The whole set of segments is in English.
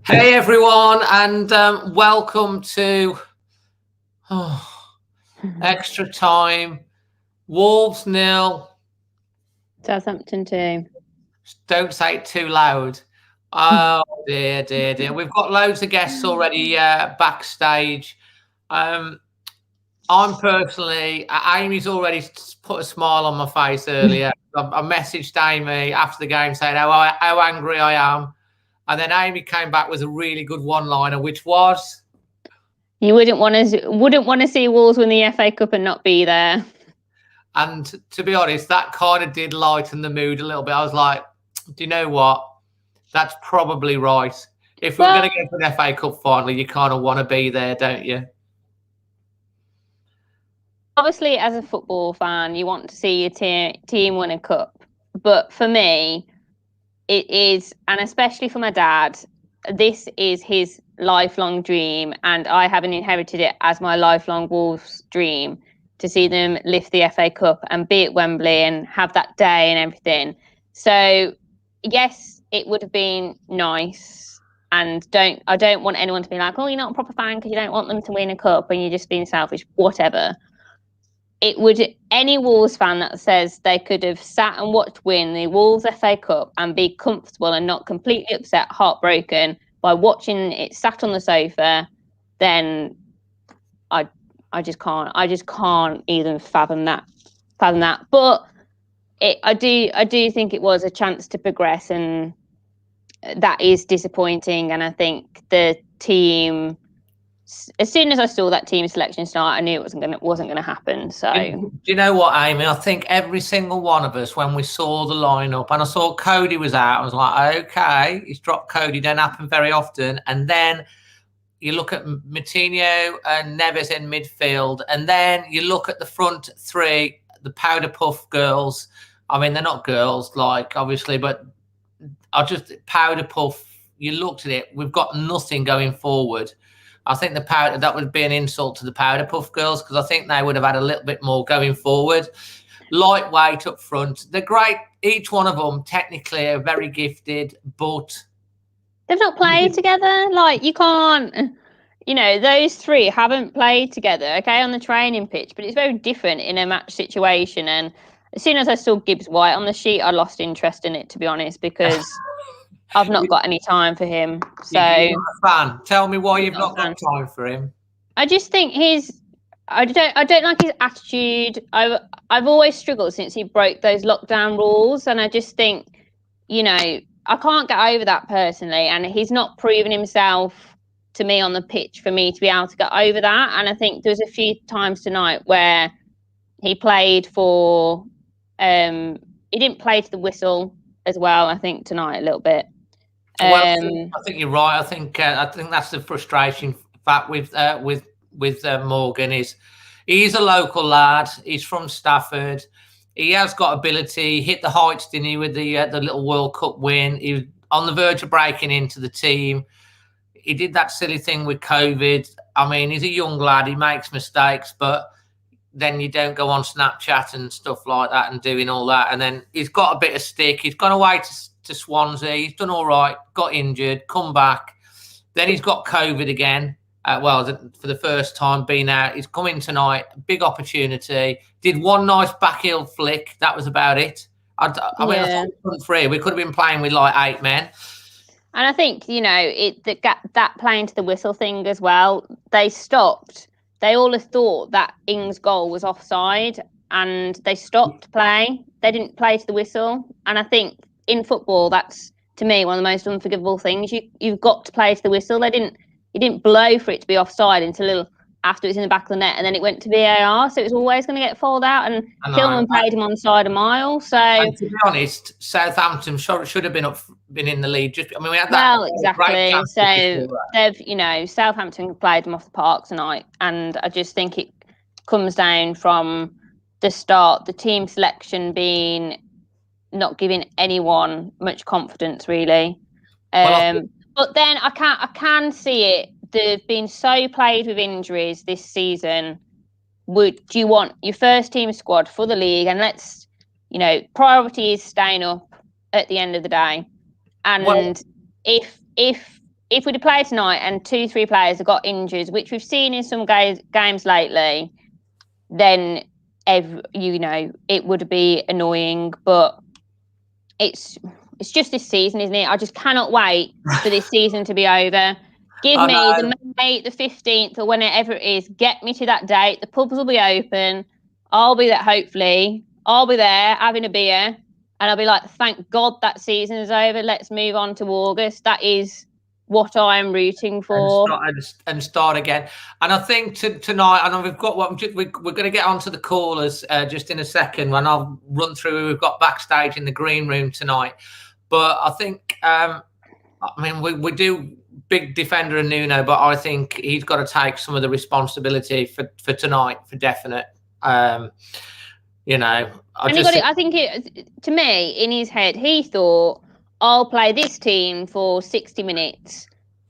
Hey everyone, and welcome to extra time. Wolves 0. Southampton 2. Don't say it too loud. Oh dear. We've got loads of guests already backstage. I'm personally, Amy's already put a smile on my face earlier. I messaged Amy after the game saying how angry I am. And then Amy came back with a really good one-liner, which was... You wouldn't want to see Wolves win the FA Cup and not be there. And to be honest, that kind of did lighten the mood a little bit. I was like, do you know what? That's probably right. If we're going to go for the FA Cup final, you kind of want to be there, don't you? Obviously, as a football fan, you want to see your team win a cup. But for me, it is, and especially for my dad, this is his lifelong dream, and I haven't inherited it as my lifelong Wolves dream to see them lift the FA Cup and be at Wembley and have that day and everything. So, yes, it would have been nice. And I don't want anyone to be like, oh, you're not a proper fan because you don't want them to win a cup and you're just being selfish, whatever. It would, any Wolves fan that says they could have sat and watched win the Wolves FA Cup and be comfortable and not completely upset, heartbroken by watching it sat on the sofa, then I just can't even fathom that. But I do think it was a chance to progress, and that is disappointing. And I think the team, as soon as I saw that team selection start, I knew it wasn't gonna happen. So do you know what, Amy? I think every single one of us, when we saw the lineup and I saw Cody was out, I was like, okay, he's dropped Cody. Don't happen very often. And then you look at Moutinho and Neves in midfield, and then you look at the front three, the powder puff girls. I mean, they're not girls, like, obviously, but I just powder puff. You looked at it. We've got nothing going forward. I think that would be an insult to the powder puff girls, because I think they would have had a little bit more going forward. Lightweight up front. They're great. Each one of them technically are very gifted, but they've not played together. Like, you can't, those three haven't played together, okay, on the training pitch, but it's very different in a match situation. And as soon as I saw Gibbs White on the sheet, I lost interest in it, to be honest, because I've not got any time for him. So, you're not a fan. Tell me why you've not got time for him. I just think I don't like his attitude. I've always struggled since he broke those lockdown rules, and I just think, I can't get over that personally, and he's not proven himself to me on the pitch for me to be able to get over that. And I think there's a few times tonight where he played for, he didn't play to the whistle as well. I think tonight a little bit. Well, I think you're right. I think that's the frustration fact with Morgan is he's a local lad. He's from Stafford. He has got ability. He hit the heights, didn't he, with the little World Cup win? He was on the verge of breaking into the team. He did that silly thing with COVID. I mean, he's a young lad. He makes mistakes, but then you don't go on Snapchat and stuff like that and doing all that. And then he's got a bit of stick. He's gone away to Swansea. He's done all right, got injured, come back. Then he's got COVID again. For the first time being out. He's come in tonight, big opportunity. Did one nice back heel flick. That was about it. I mean, front three, we could have been playing with like 8 men. And I think, that playing to the whistle thing as well, they stopped. They all have thought that Ings' goal was offside, and they stopped play. They didn't play to the whistle. And I think in football, that's, to me, one of the most unforgivable things. You've got to play to the whistle. He didn't blow for it to be offside until after it was in the back of the net, and then it went to VAR, so it was always going to get fouled out, and Tillman played him on the side a mile. So, and to be honest, Southampton should have been in the lead. We had that. Well, exactly. So they've, Southampton played them off the park tonight, and I just think it comes down from the start, the team selection being not giving anyone much confidence, really. But then I can see it. They've been so plagued with injuries this season. Do you want your first team squad for the league? And let's, priority is staying up at the end of the day. And if if we'd have played tonight and 2-3 players have got injuries, which we've seen in some games lately, then it would be annoying. But it's just this season, isn't it? I just cannot wait for this season to be over. Give me the May, the 15th, or whenever it is. Get me to that date. The pubs will be open. I'll be there, hopefully. I'll be there having a beer. And I'll be like, thank God that season is over. Let's move on to August. That is what I'm rooting for. And start again. And I think tonight, I know we've got we're going to get onto the callers just in a second when I'll run through who we've got backstage in the green room tonight. But I think, we do big defender and Nuno, but I think he's got to take some of the responsibility for tonight, for definite. I think to me, in his head, he thought, I'll play this team for 60 minutes,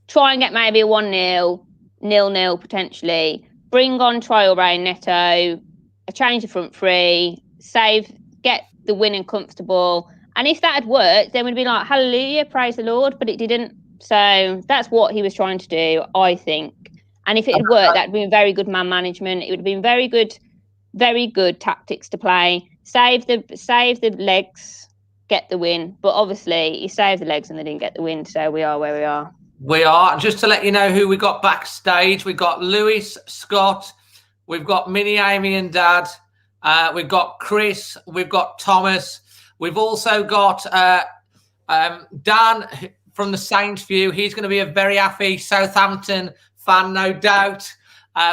try and get maybe a 1-0, 0-0 potentially, bring on Traoré, Neto, a change of front three, save, get the win and comfortable. And if that had worked, then we'd be like, hallelujah, praise the Lord. But it didn't. So that's what he was trying to do, I think. And if it had worked, that would have been very good man management. It would have been very good tactics to play. Save the legs, get the win. But obviously, he saved the legs and they didn't get the win. So we are where we are. We are. Just to let you know who we got backstage, we've got Lewis, Scott, we've got Minnie, Amy and Dad, we've got Chris, we've got Thomas. We've also got Dan from the Saints View. He's going to be a very happy Southampton fan, no doubt.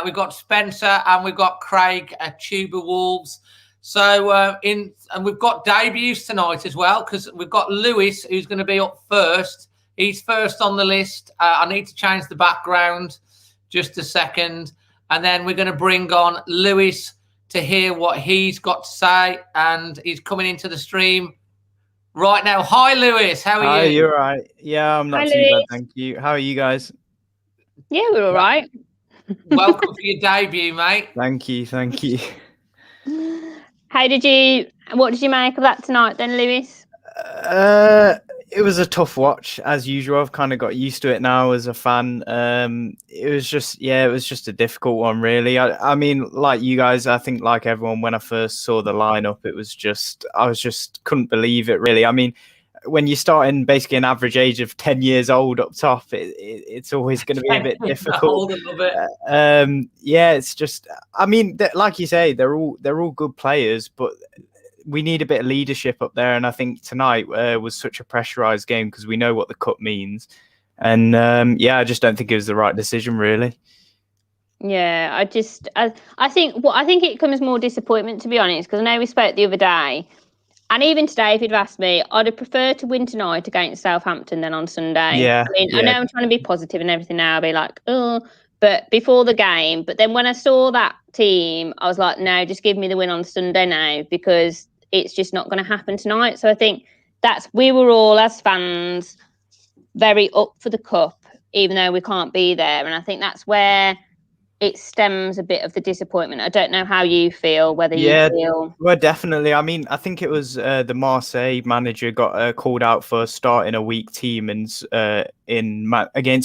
We've got Spencer and we've got Craig at Tuber Wolves. So and we've got debuts tonight as well, because we've got Lewis, who's going to be up first. He's first on the list. I need to change the background just a second. And then we're going to bring on Lewis to hear what he's got to say. And he's coming into the stream right now. Hi, Lewis. How are you? Hi, you're right. Yeah, I'm not too bad, thank you. How are you guys? Yeah, we're all right. Welcome for your debut, mate. Thank you. What did you make of that tonight then, Lewis? It was a tough watch as usual. I've kind of got used to it now as a fan. It was just a difficult one, really. I mean, like you guys, I think like everyone, when I first saw the lineup, I couldn't believe it, really. I mean, when you start in basically an average age of 10 years old up top, it's always going to be a bit difficult. It's just, I mean, like you say, they're all good players, but we need a bit of leadership up there. And I think tonight was such a pressurized game because we know what the cup means. And I just don't think it was the right decision, really. Yeah, I think it comes more disappointment, to be honest, because I know we spoke the other day. And even today, if you'd have asked me, I'd have preferred to win tonight against Southampton than on Sunday. Yeah, I know I'm trying to be positive and everything now. I'll be like, but before the game. But then when I saw that team, I was like, no, just give me the win on Sunday now, because it's just not going to happen tonight. So I think we were all, as fans, very up for the cup, even though we can't be there. And I think that's where it stems a bit of the disappointment. I don't know how you feel, whether you feel... Well, definitely. I mean, I think it was the Marseille manager got called out for starting a weak team against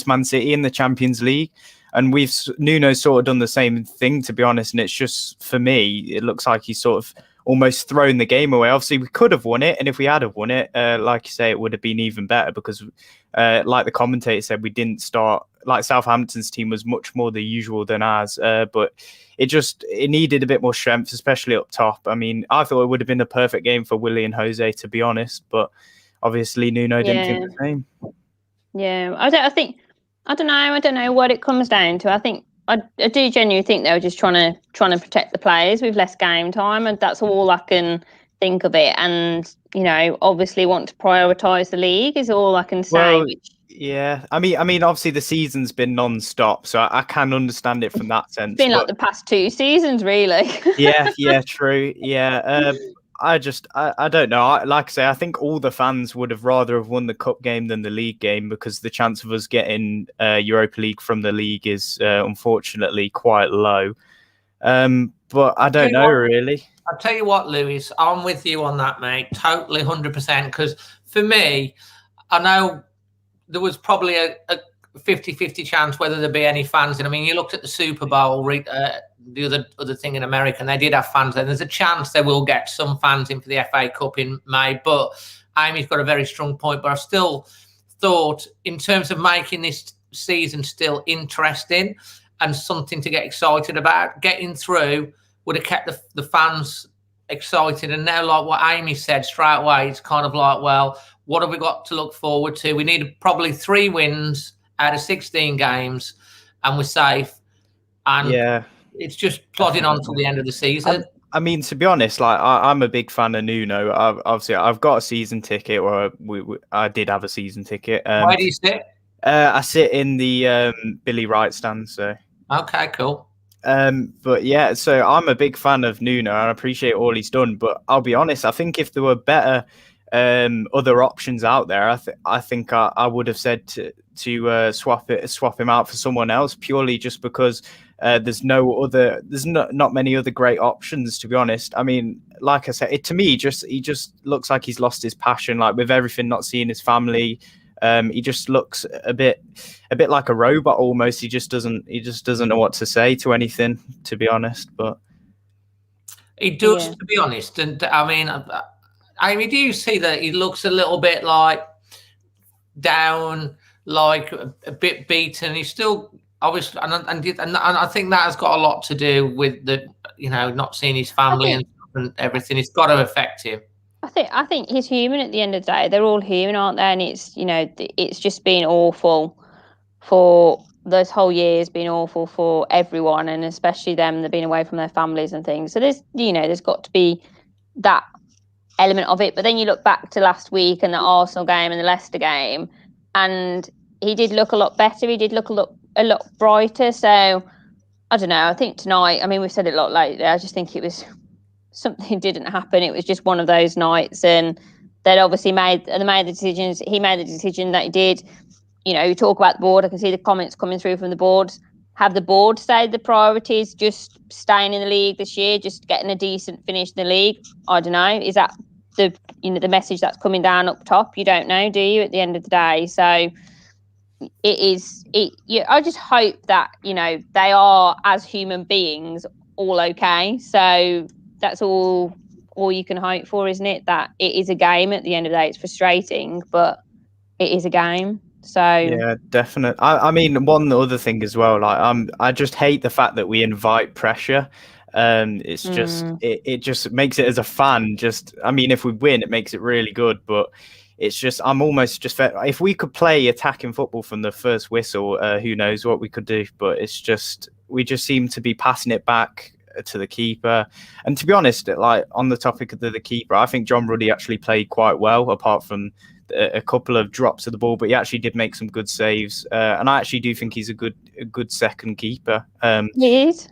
Man City in the Champions League. And Nuno sort of done the same thing, to be honest. And it's just, for me, it looks like he's sort of almost thrown the game away. Obviously, we could have won it. And if we had have won it, like you say, it would have been even better because, like the commentator said, we didn't start... Like Southampton's team was much more the usual than ours, but it needed a bit more strength, especially up top. I mean, I thought it would have been a perfect game for Willie and Jose, to be honest, but obviously Nuno didn't think the same. Yeah, I don't know what it comes down to. I think I do genuinely think they were just trying to protect the players with less game time, and that's all I can think of it. And obviously want to prioritise the league is all I can say. Well, yeah, I mean, obviously the season's been non-stop, so I can understand it from that sense. It's been like the past 2 seasons, really. yeah, true. Yeah, I don't know. Like I say, I think all the fans would have rather have won the cup game than the league game, because the chance of us getting Europa League from the league is unfortunately quite low. But I don't know, really. I'll tell you what, Lewis, I'm with you on that, mate. Totally 100%. Because for me, I know there was probably a 50-50 chance whether there'd be any fans. And I mean, you looked at the Super Bowl, the other thing in America, and they did have fans there. There's a chance they will get some fans in for the FA Cup in May. But Amy's got a very strong point. But I still thought, in terms of making this season still interesting and something to get excited about, getting through would have kept the fans excited. And now, like what Amy said straight away, it's kind of like, well, what have we got to look forward to? We need probably 3 wins out of 16 games, and we're safe. And it's just plodding on till the end of the season. I mean, to be honest, like I'm a big fan of Nuno. Obviously, I've got a season ticket, or I did have a season ticket. Where do you sit? I sit in the Billy Wright stand. So okay, cool. But yeah, so I'm a big fan of Nuno, and I appreciate all he's done. But I'll be honest, I think if there were better other options out there, I think I would have said to swap him out for someone else, purely just because there's not many other great options, to be honest. I mean, like I said, to me, he just looks like he's lost his passion, like with everything, not seeing his family. He just looks a bit like a robot almost. He just doesn't know what to say to anything, to be honest. But he does, to be honest. And I mean, do you see that he looks a little bit like down, like a bit beaten? He's still obviously, and I think that has got a lot to do with the, not seeing his family and everything. It's got to affect him. I think he's human at the end of the day. They're all human, aren't they? And it's just been awful for those whole years, been awful for everyone, and especially them. They've been away from their families and things. So there's got to be that element of it. But then you look back to last week and the Arsenal game and the Leicester game, and he did look a lot better. He did look a lot brighter. So I don't know. I think tonight, I mean, we've said it a lot lately. I just think it was something didn't happen. It was just one of those nights, and they'd obviously made the decisions. He made the decision that he did. You talk about the board. I can see the comments coming through from the board. Have the board say the priorities just staying in the league this year, just getting a decent finish in the league? I don't know. Is that the message that's coming down up top? You don't know, do you? At the end of the day, so it is. I just hope that they are, as human beings, all okay. So that's all you can hope for, isn't it? That it is a game at the end of the day. It's frustrating, but it is a game. So yeah, definitely. I mean, one other thing as well, like I just hate the fact that we invite pressure. It's just it just makes it, as a fan, I mean, if we win, it makes it really good, but it's just, I'm almost just, if we could play attacking football from the first whistle, who knows what we could do. But it's just, we just seem to be passing it back to the keeper. And to be honest, like on the topic of the keeper, I think John Ruddy actually played quite well, apart from a couple of drops of the ball, but he actually did make some good saves. And I actually do think he's a good second keeper. He is.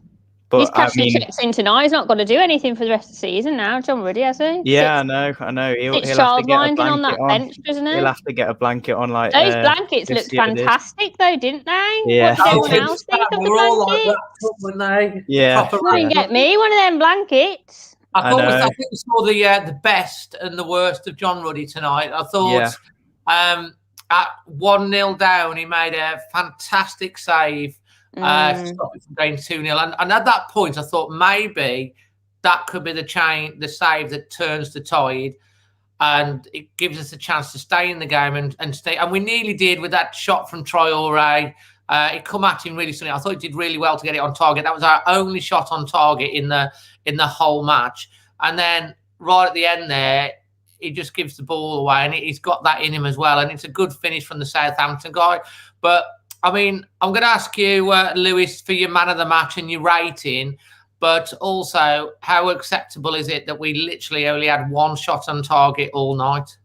But he's cashed the chips in tonight. He's not got to do anything for the rest of the season now, John Ruddy, has he? Yeah, I know. He'll have to get a blanket on that bench, doesn't he? He'll have to get a blanket on. Like those blankets looked fantastic, though, didn't they? Yeah. What did everyone else think of the blankets? Like yeah. You didn't get me one of them blankets. I think we saw the best and the worst of John Ruddy tonight. I thought at 1-0 down, he made a fantastic save to stop it from going 2-0. And at that point, I thought maybe that could be the save that turns the tide, and it gives us a chance to stay in the game and stay. And we nearly did with that shot from Traoré. It come at him really soon. I thought he did really well to get it on target. That was our only shot on target in the whole match. And then right at the end there, he just gives the ball away, and he's got that in him as well. And it's a good finish from the Southampton guy. But I mean, I'm going to ask you, Lewis, for your man of the match and your rating, but also how acceptable is it that we literally only had one shot on target all night?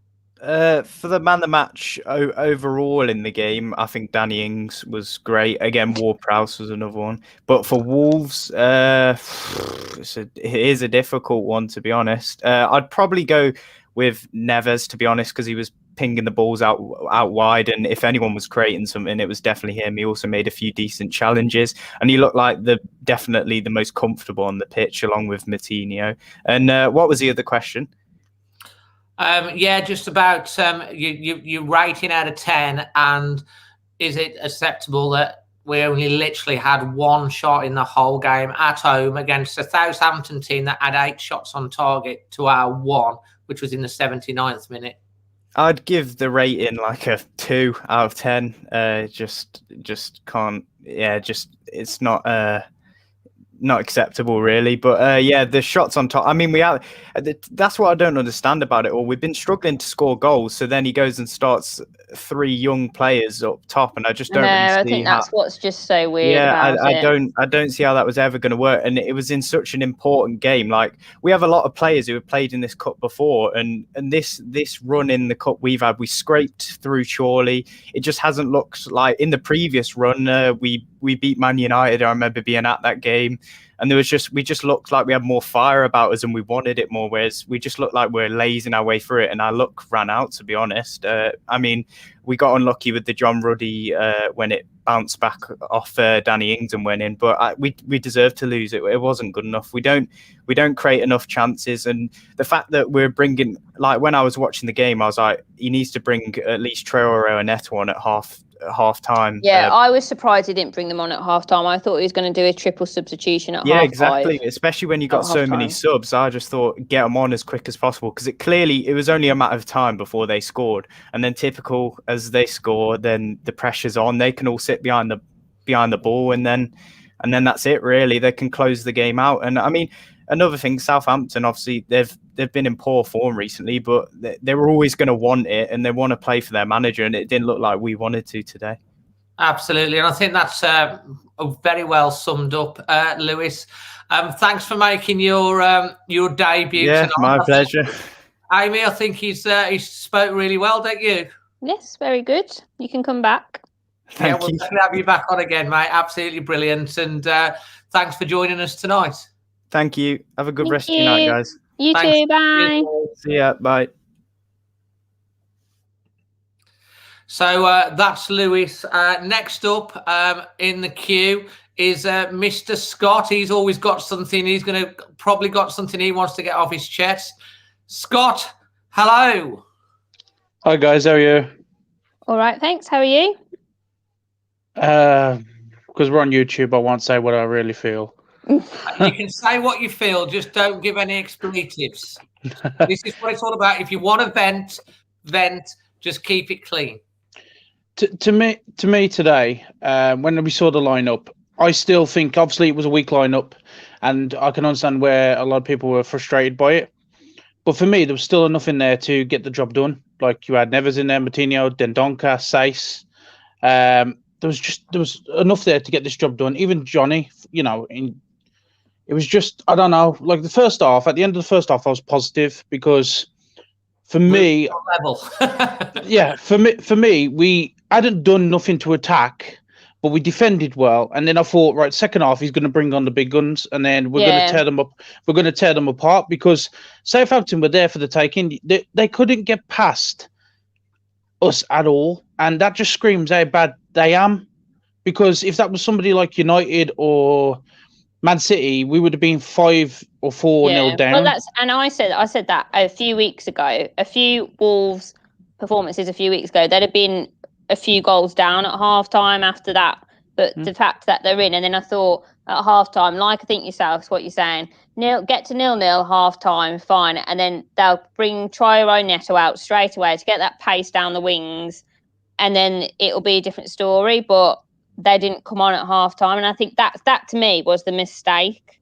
For the man of the match overall in the game, I think Danny Ings was great. Again, Ward-Prowse was another one. But for Wolves, it is a difficult one, to be honest. I'd probably go with Neves, to be honest, because he was pinging the balls out wide, and if anyone was creating something, it was definitely him. He also made a few decent challenges, and he looked like definitely the most comfortable on the pitch, along with Moutinho. And what was the other question? Just about your rating out of 10, and is it acceptable that we only literally had one shot in the whole game at home against a Southampton team that had 8 shots on target to our 1, which was in the 79th minute? I'd give the rating like a 2 out of 10. Just can't. Yeah, just it's not acceptable really. But yeah, the shots on top. I mean, that's what I don't understand about it all. We've been struggling to score goals, so then he goes and starts 3 young players up top, and I just don't. Really see I think that's what's just so weird. Yeah, I don't see how that was ever going to work, and it was in such an important game. Like, we have a lot of players who have played in this cup before, and this run in the cup we scraped through. Surely it just hasn't looked like in the previous run. We beat Man United. I remember being at that game, and we just looked like we had more fire about us and we wanted it more. Whereas we just looked like we're lazing our way through it, and our luck ran out, to be honest. I mean, we got unlucky with the John Ruddy when it bounced back off Danny Ings and went in, but we deserved to lose it. It wasn't good enough. We don't create enough chances, and the fact that we're bringing, like, when I was watching the game, I was like, he needs to bring at least Traore and Neto on at half time. Yeah, I was surprised he didn't bring them on at half time. I thought he was going to do a triple substitution at half. Yeah, exactly. Especially when you got so many subs, I just thought get them on as quick as possible, because it was only a matter of time before they scored. And then, typical, as they score, then the pressure's on. They can all sit behind the ball, and then that's it. Really, they can close the game out. And I mean, another thing, Southampton, obviously they've been in poor form recently, but they were always going to want it, and they want to play for their manager, and it didn't look like we wanted to today. Absolutely, and I think that's very well summed up, Lewis. Thanks for making your debut. Yeah, tonight. my pleasure. Amy, I think he spoke really well, don't you? Yes, very good. You can come back. Thank we'll you. definitely have you back on again, mate. Absolutely brilliant, and thanks for joining us tonight. Thank you. Have a good rest of your night, guys. You too. Bye. See ya. Bye. So that's Lewis. Next up in the queue is Mr. Scott. He's always got something. He's probably got something he wants to get off his chest. Scott, hello. Hi guys, how are you? All right, thanks. How are you? Because we're on YouTube, I won't say what I really feel. You can say what you feel, just don't give any expletives. This is what it's all about. If you want to vent, just keep it clean. To me today, when we saw the lineup, I still think obviously it was a weak lineup, and I can understand where a lot of people were frustrated by it. But for me, there was still enough in there to get the job done. Like, you had Neves in there, Moutinho, Dendoncker, Saïss. There was enough there to get this job done. Even Johnny, it was just, I don't know, like the first half, at the end of the first half, I was positive, because for me, yeah, for me, we hadn't done nothing to attack, but we defended well. And then I thought, right, second half, he's going to bring on the big guns, and then we're going to tear them up. We're going to tear them apart, because Southampton were there for the taking. They couldn't get past us at all, and that just screams how bad they am. Because if that was somebody like United or Man City, we would have been 5 or 4-0 down. Well, I said that a few weeks ago. A few Wolves performances a few weeks ago, there'd have been a few goals down at half time after that. But the fact that they're in, and then I thought at half time, like I think yourself, what you're saying, get to 0-0 half time, fine, and then they'll bring Traore Neto out straight away to get that pace down the wings, and then it'll be a different story. But they didn't come on at half time, and I think that to me was the mistake,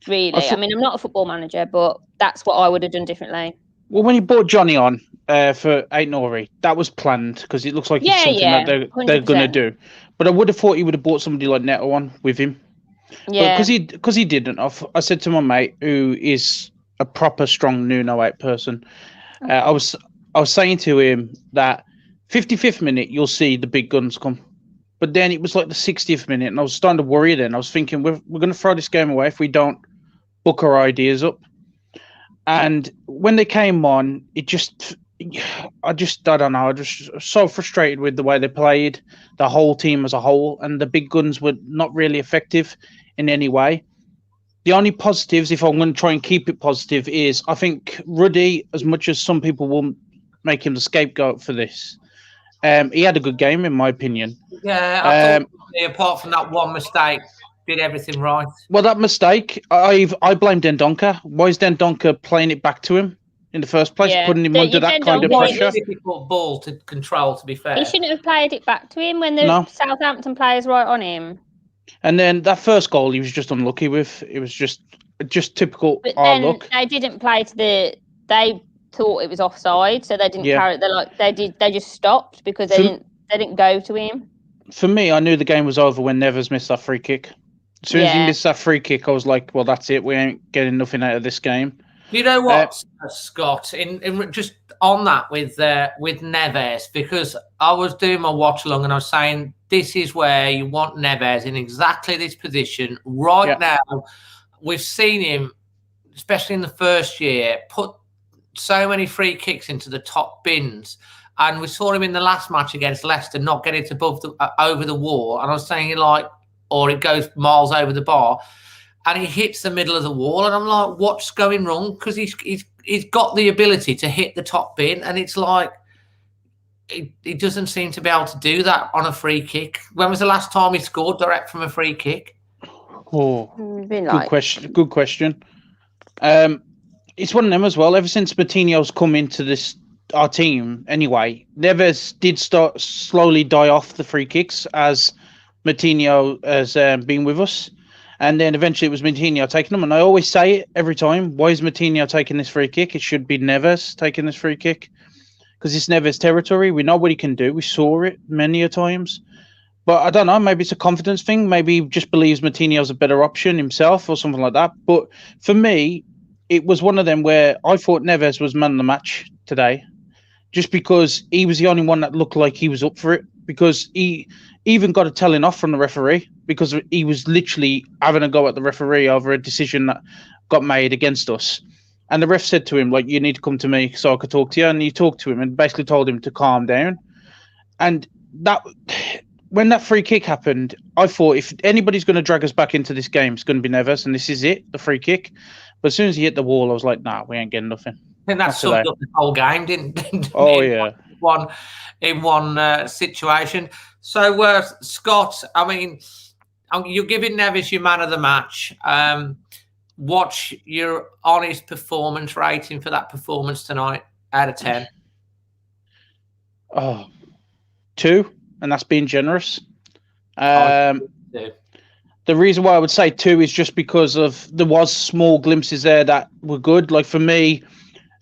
really. I mean, I'm not a football manager, but that's what I would have done differently. Well, when you brought Johnny on for Aït-Nouri, that was planned, because it looks like it's something that they're going to do. But I would have thought he would have brought somebody like Neto on with him. Yeah. Because he didn't. I said to my mate, who is a proper strong Nuno out person, I was saying to him that 55th minute, you'll see the big guns come. But then it was like the 60th minute, and I was starting to worry then. I was thinking, we're going to throw this game away if we don't book our ideas up. And when they came on, I don't know, I just so frustrated with the way they played, the whole team as a whole, and the big guns were not really effective in any way. The only positives, if I'm going to try and keep it positive, is I think Ruddy, as much as some people will make him the scapegoat for this, He had a good game, in my opinion. Yeah, I thought apart from that one mistake, did everything right. Well, that mistake, I blame Dendoncker. Why is Dendoncker playing it back to him in the first place, putting him under that kind of pressure? It's a difficult ball to control, to be fair. He shouldn't have played it back to him when the Southampton players right on him. And then that first goal, he was just unlucky with. It was just typical. But then they didn't play to the. They thought it was offside, so they didn't carry it. They just stopped because they didn't go to him. For me, I knew the game was over when Neves missed that free kick. As soon as he missed that free kick, I was like, well, that's it. We ain't getting nothing out of this game. You know what, Scott? In just on that with Neves, because I was doing my watch along and I was saying this is where you want Neves in exactly this position right now. We've seen him, especially in the first year, put so many free kicks into the top bins, and we saw him in the last match against Leicester not get it above over the wall. And I was saying or it goes miles over the bar. And he hits the middle of the wall, and I'm like, "What's going wrong?" Because he's got the ability to hit the top bin, and it's like he doesn't seem to be able to do that on a free kick. When was the last time he scored direct from a free kick? Oh, good question. Good question. It's one of them as well. Ever since Moutinho's come into our team, anyway, Neves did start slowly die off the free kicks as Moutinho has been with us. And then eventually it was Moutinho taking them. And I always say it every time. Why is Moutinho taking this free kick? It should be Neves taking this free kick. Because it's Neves' territory. We know what he can do. We saw it many a times. But I don't know. Maybe it's a confidence thing. Maybe he just believes Moutinho's a better option himself or something like that. But for me, it was one of them where I thought Neves was man of the match today. Just because he was the only one that looked like he was up for it. Because he even got a telling off from the referee because he was literally having a go at the referee over a decision that got made against us. And the ref said to him, like, you need to come to me so I could talk to you. And he talked to him and basically told him to calm down. And when that free kick happened, I thought if anybody's going to drag us back into this game, it's going to be Neves. And this is it, the free kick. But as soon as he hit the wall, I was like, nah, we ain't getting nothing. I think that summed up the whole game, didn't oh, yeah. In one situation. So, Scott, I mean, you're giving Neves your man of the match. What's your honest performance rating for that performance tonight out of 10? 2, and that's being generous. The reason why I would say 2 is just because there was small glimpses there that were good. Like for me,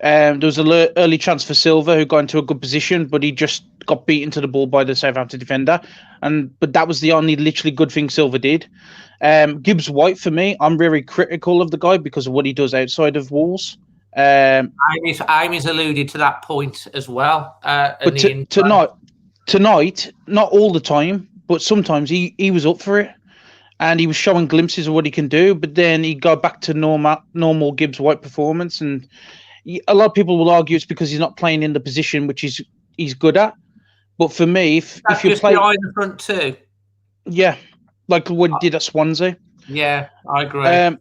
there was an early chance for Silva who got into a good position, but he just got beaten to the ball by the Southampton defender. But that was the only literally good thing Silva did. Gibbs White, for me, I'm very critical of the guy because of what he does outside of Wolves. Amy's alluded to that point as well. But tonight, not all the time, but sometimes he was up for it. And he was showing glimpses of what he can do, but then he got back to normal Gibbs White performance. And a lot of people will argue it's because he's not playing in the position which he's good at. But for me, if you play behind the front too, yeah, like what he did at Swansea. Yeah, I agree.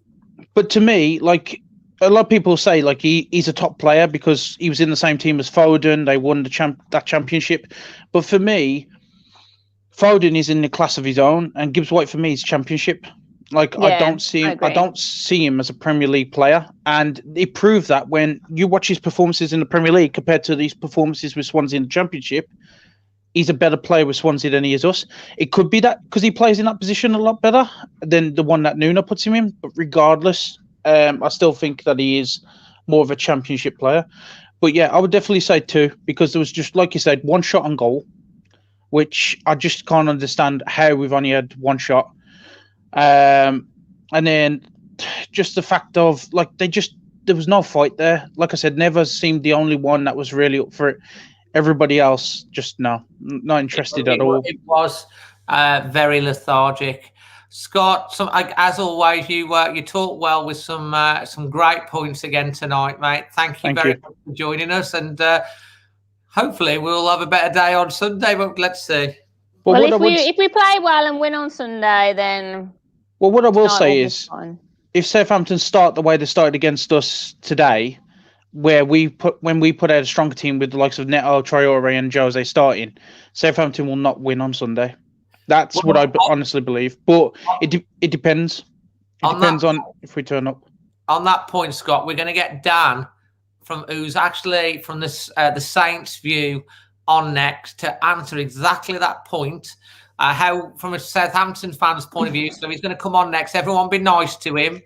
But to me, like a lot of people say, like he's a top player because he was in the same team as Foden. They won that championship. But for me, Foden is in the class of his own, and Gibbs White for me is championship. Like I don't see him as a Premier League player, and he proved that when you watch his performances in the Premier League compared to these performances with Swansea in the Championship. He's a better player with Swansea than he is us. It could be that because he plays in that position a lot better than the one that Nuno puts him in. But regardless, I still think that he is more of a Championship player. But yeah, I would definitely say 2 because there was just, like you said, one shot on goal, which I just can't understand how we've only had one shot. And then just the fact of, like, there was no fight there. Like I said, Neves seemed the only one that was really up for it. Everybody else, just not interested at all. It was very lethargic. Scott, as always, you talk well with some great points again tonight, mate. Thank you very much for joining us, and hopefully we'll have a better day on Sunday. But let's see. Well, if we play well and win on Sunday, then what I will say is, if Southampton start the way they started against us today, when we put out a stronger team with the likes of Neto, Traore, and Jose starting, Southampton will not win on Sunday. That's what I honestly believe. But it depends. It depends on if we turn up. On that point, Scott, we're going to get Dan who's actually from the Saints view on next to answer exactly that point. How from a Southampton fan's point of view. So he's going to come on next. Everyone be nice to him.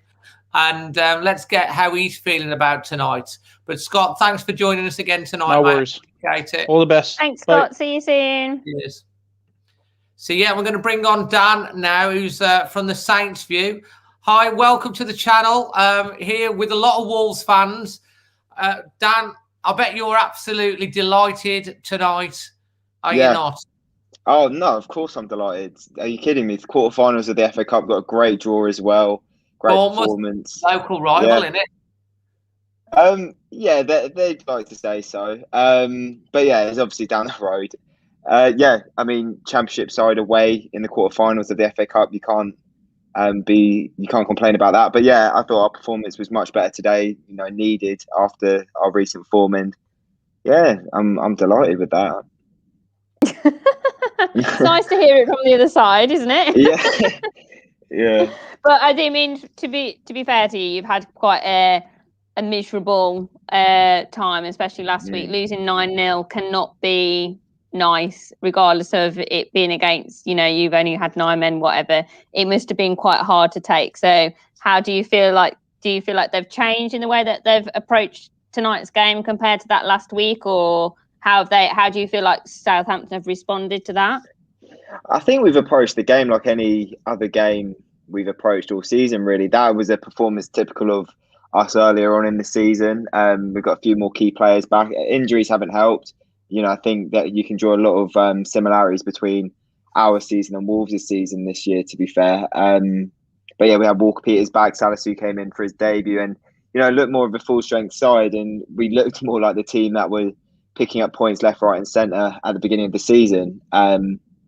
And let's get how he's feeling about tonight. But Scott, thanks for joining us again tonight. No worries. Appreciate it. All the best. Thanks, Scott. Bye. See you soon. Cheers. So yeah, we're going to bring on Dan now, who's from the Saints view. Hi, welcome to the channel. Here with a lot of Wolves fans. Dan, I bet you're absolutely delighted tonight. Are you not? Oh no, of course I'm delighted. Are you kidding me? The quarterfinals of the FA Cup got a great draw as well. Great performance. Local rival, isn't it? Yeah, they'd like to say so. But yeah, it's obviously down the road. Yeah, I mean, Championship side away in the quarterfinals of the FA Cup, you can't complain about that. But yeah, I thought our performance was much better today. You know, needed after our recent form, and yeah, I'm delighted with that. It's nice to hear it from the other side, isn't it? Yeah, yeah. But I do mean to be fair to you, you've had quite a miserable time, especially last week. Losing 9-0 cannot be nice, regardless of it being against, you've only had 9 men, whatever. It must have been quite hard to take. So how do you feel like? Do you feel like they've changed in the way that they've approached tonight's game compared to that last week, or how do you feel like Southampton have responded to that? I think we've approached the game like any other game we've approached all season, really. That was a performance typical of us earlier on in the season. We've got a few more key players back. Injuries haven't helped. I think that you can draw a lot of similarities between our season and Wolves' season this year, to be fair. But yeah, we had Walker Peters back. Salisu came in for his debut and, looked more of a full strength side. And we looked more like the team that were picking up points left, right and centre at the beginning of the season,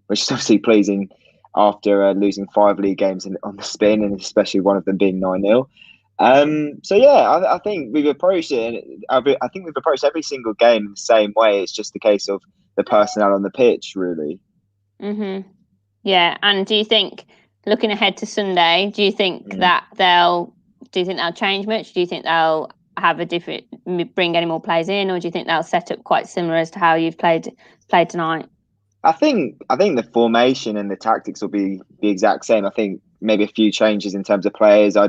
which is obviously pleasing after losing 5 league games on the spin, and especially one of them being 9-0. So yeah, I think we've approached it. I think we've approached every single game in the same way. It's just a case of the personnel on the pitch, really. Yeah, and do you think, looking ahead to Sunday, do you think that they'll change much? Do you think they'll have bring any more players in, or do you think they'll set up quite similar as to how you've played tonight? I think the formation and the tactics will be the exact same. I think maybe a few changes in terms of players. I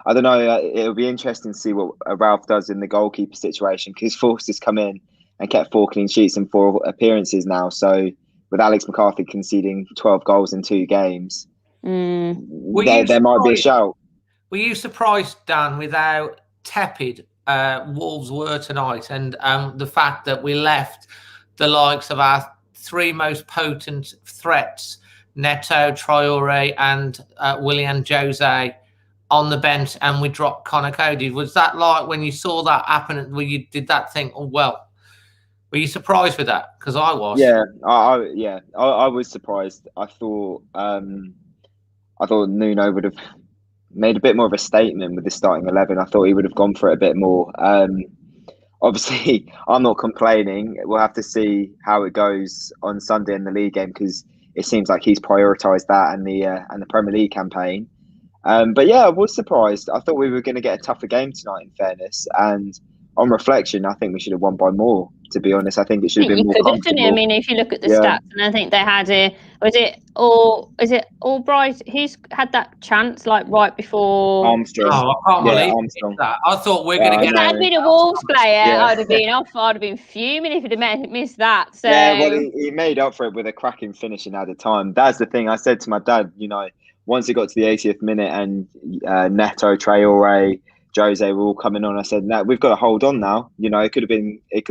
don't know. It'll be interesting to see what Ralph does in the goalkeeper situation, because Forster's come in and kept 4 clean sheets in 4 appearances now. So with Alex McCarthy conceding 12 goals in 2 games, there might be a shout. Were you surprised, Dan, with how tepid Wolves were tonight, and the fact that we left the likes of our 3 most potent threats, Neto, Traore and Willian Jose, on the bench, and we dropped Connor Cody? Was that like, when you saw that happen, did that think, oh well, were you surprised with that? Because I was. Yeah, I was surprised. I thought Nuno would have made a bit more of a statement with the starting 11. I thought he would have gone for it a bit more. Obviously, I'm not complaining. We'll have to see how it goes on Sunday in the league game, because it seems like he's prioritised that and the Premier League campaign. But yeah, I was surprised. I thought we were going to get a tougher game tonight, in fairness. And on reflection, I think we should have won by more, to be honest. I think it should have been more comfortable. I mean, if you look at the stats, and I think they had is it Albright? Who's had that chance like right before Armstrong? Oh, I can't believe Armstrong. that. I thought we're going to get. If that had been a Wolves player, I'd have been fuming if he'd have missed that. So yeah, well, he made up for it with a cracking finish in added time. That's the thing. I said to my dad, once it got to the 80th minute and Neto, Traore, Jose were all coming on, I said, "No, we've got to hold on now." It could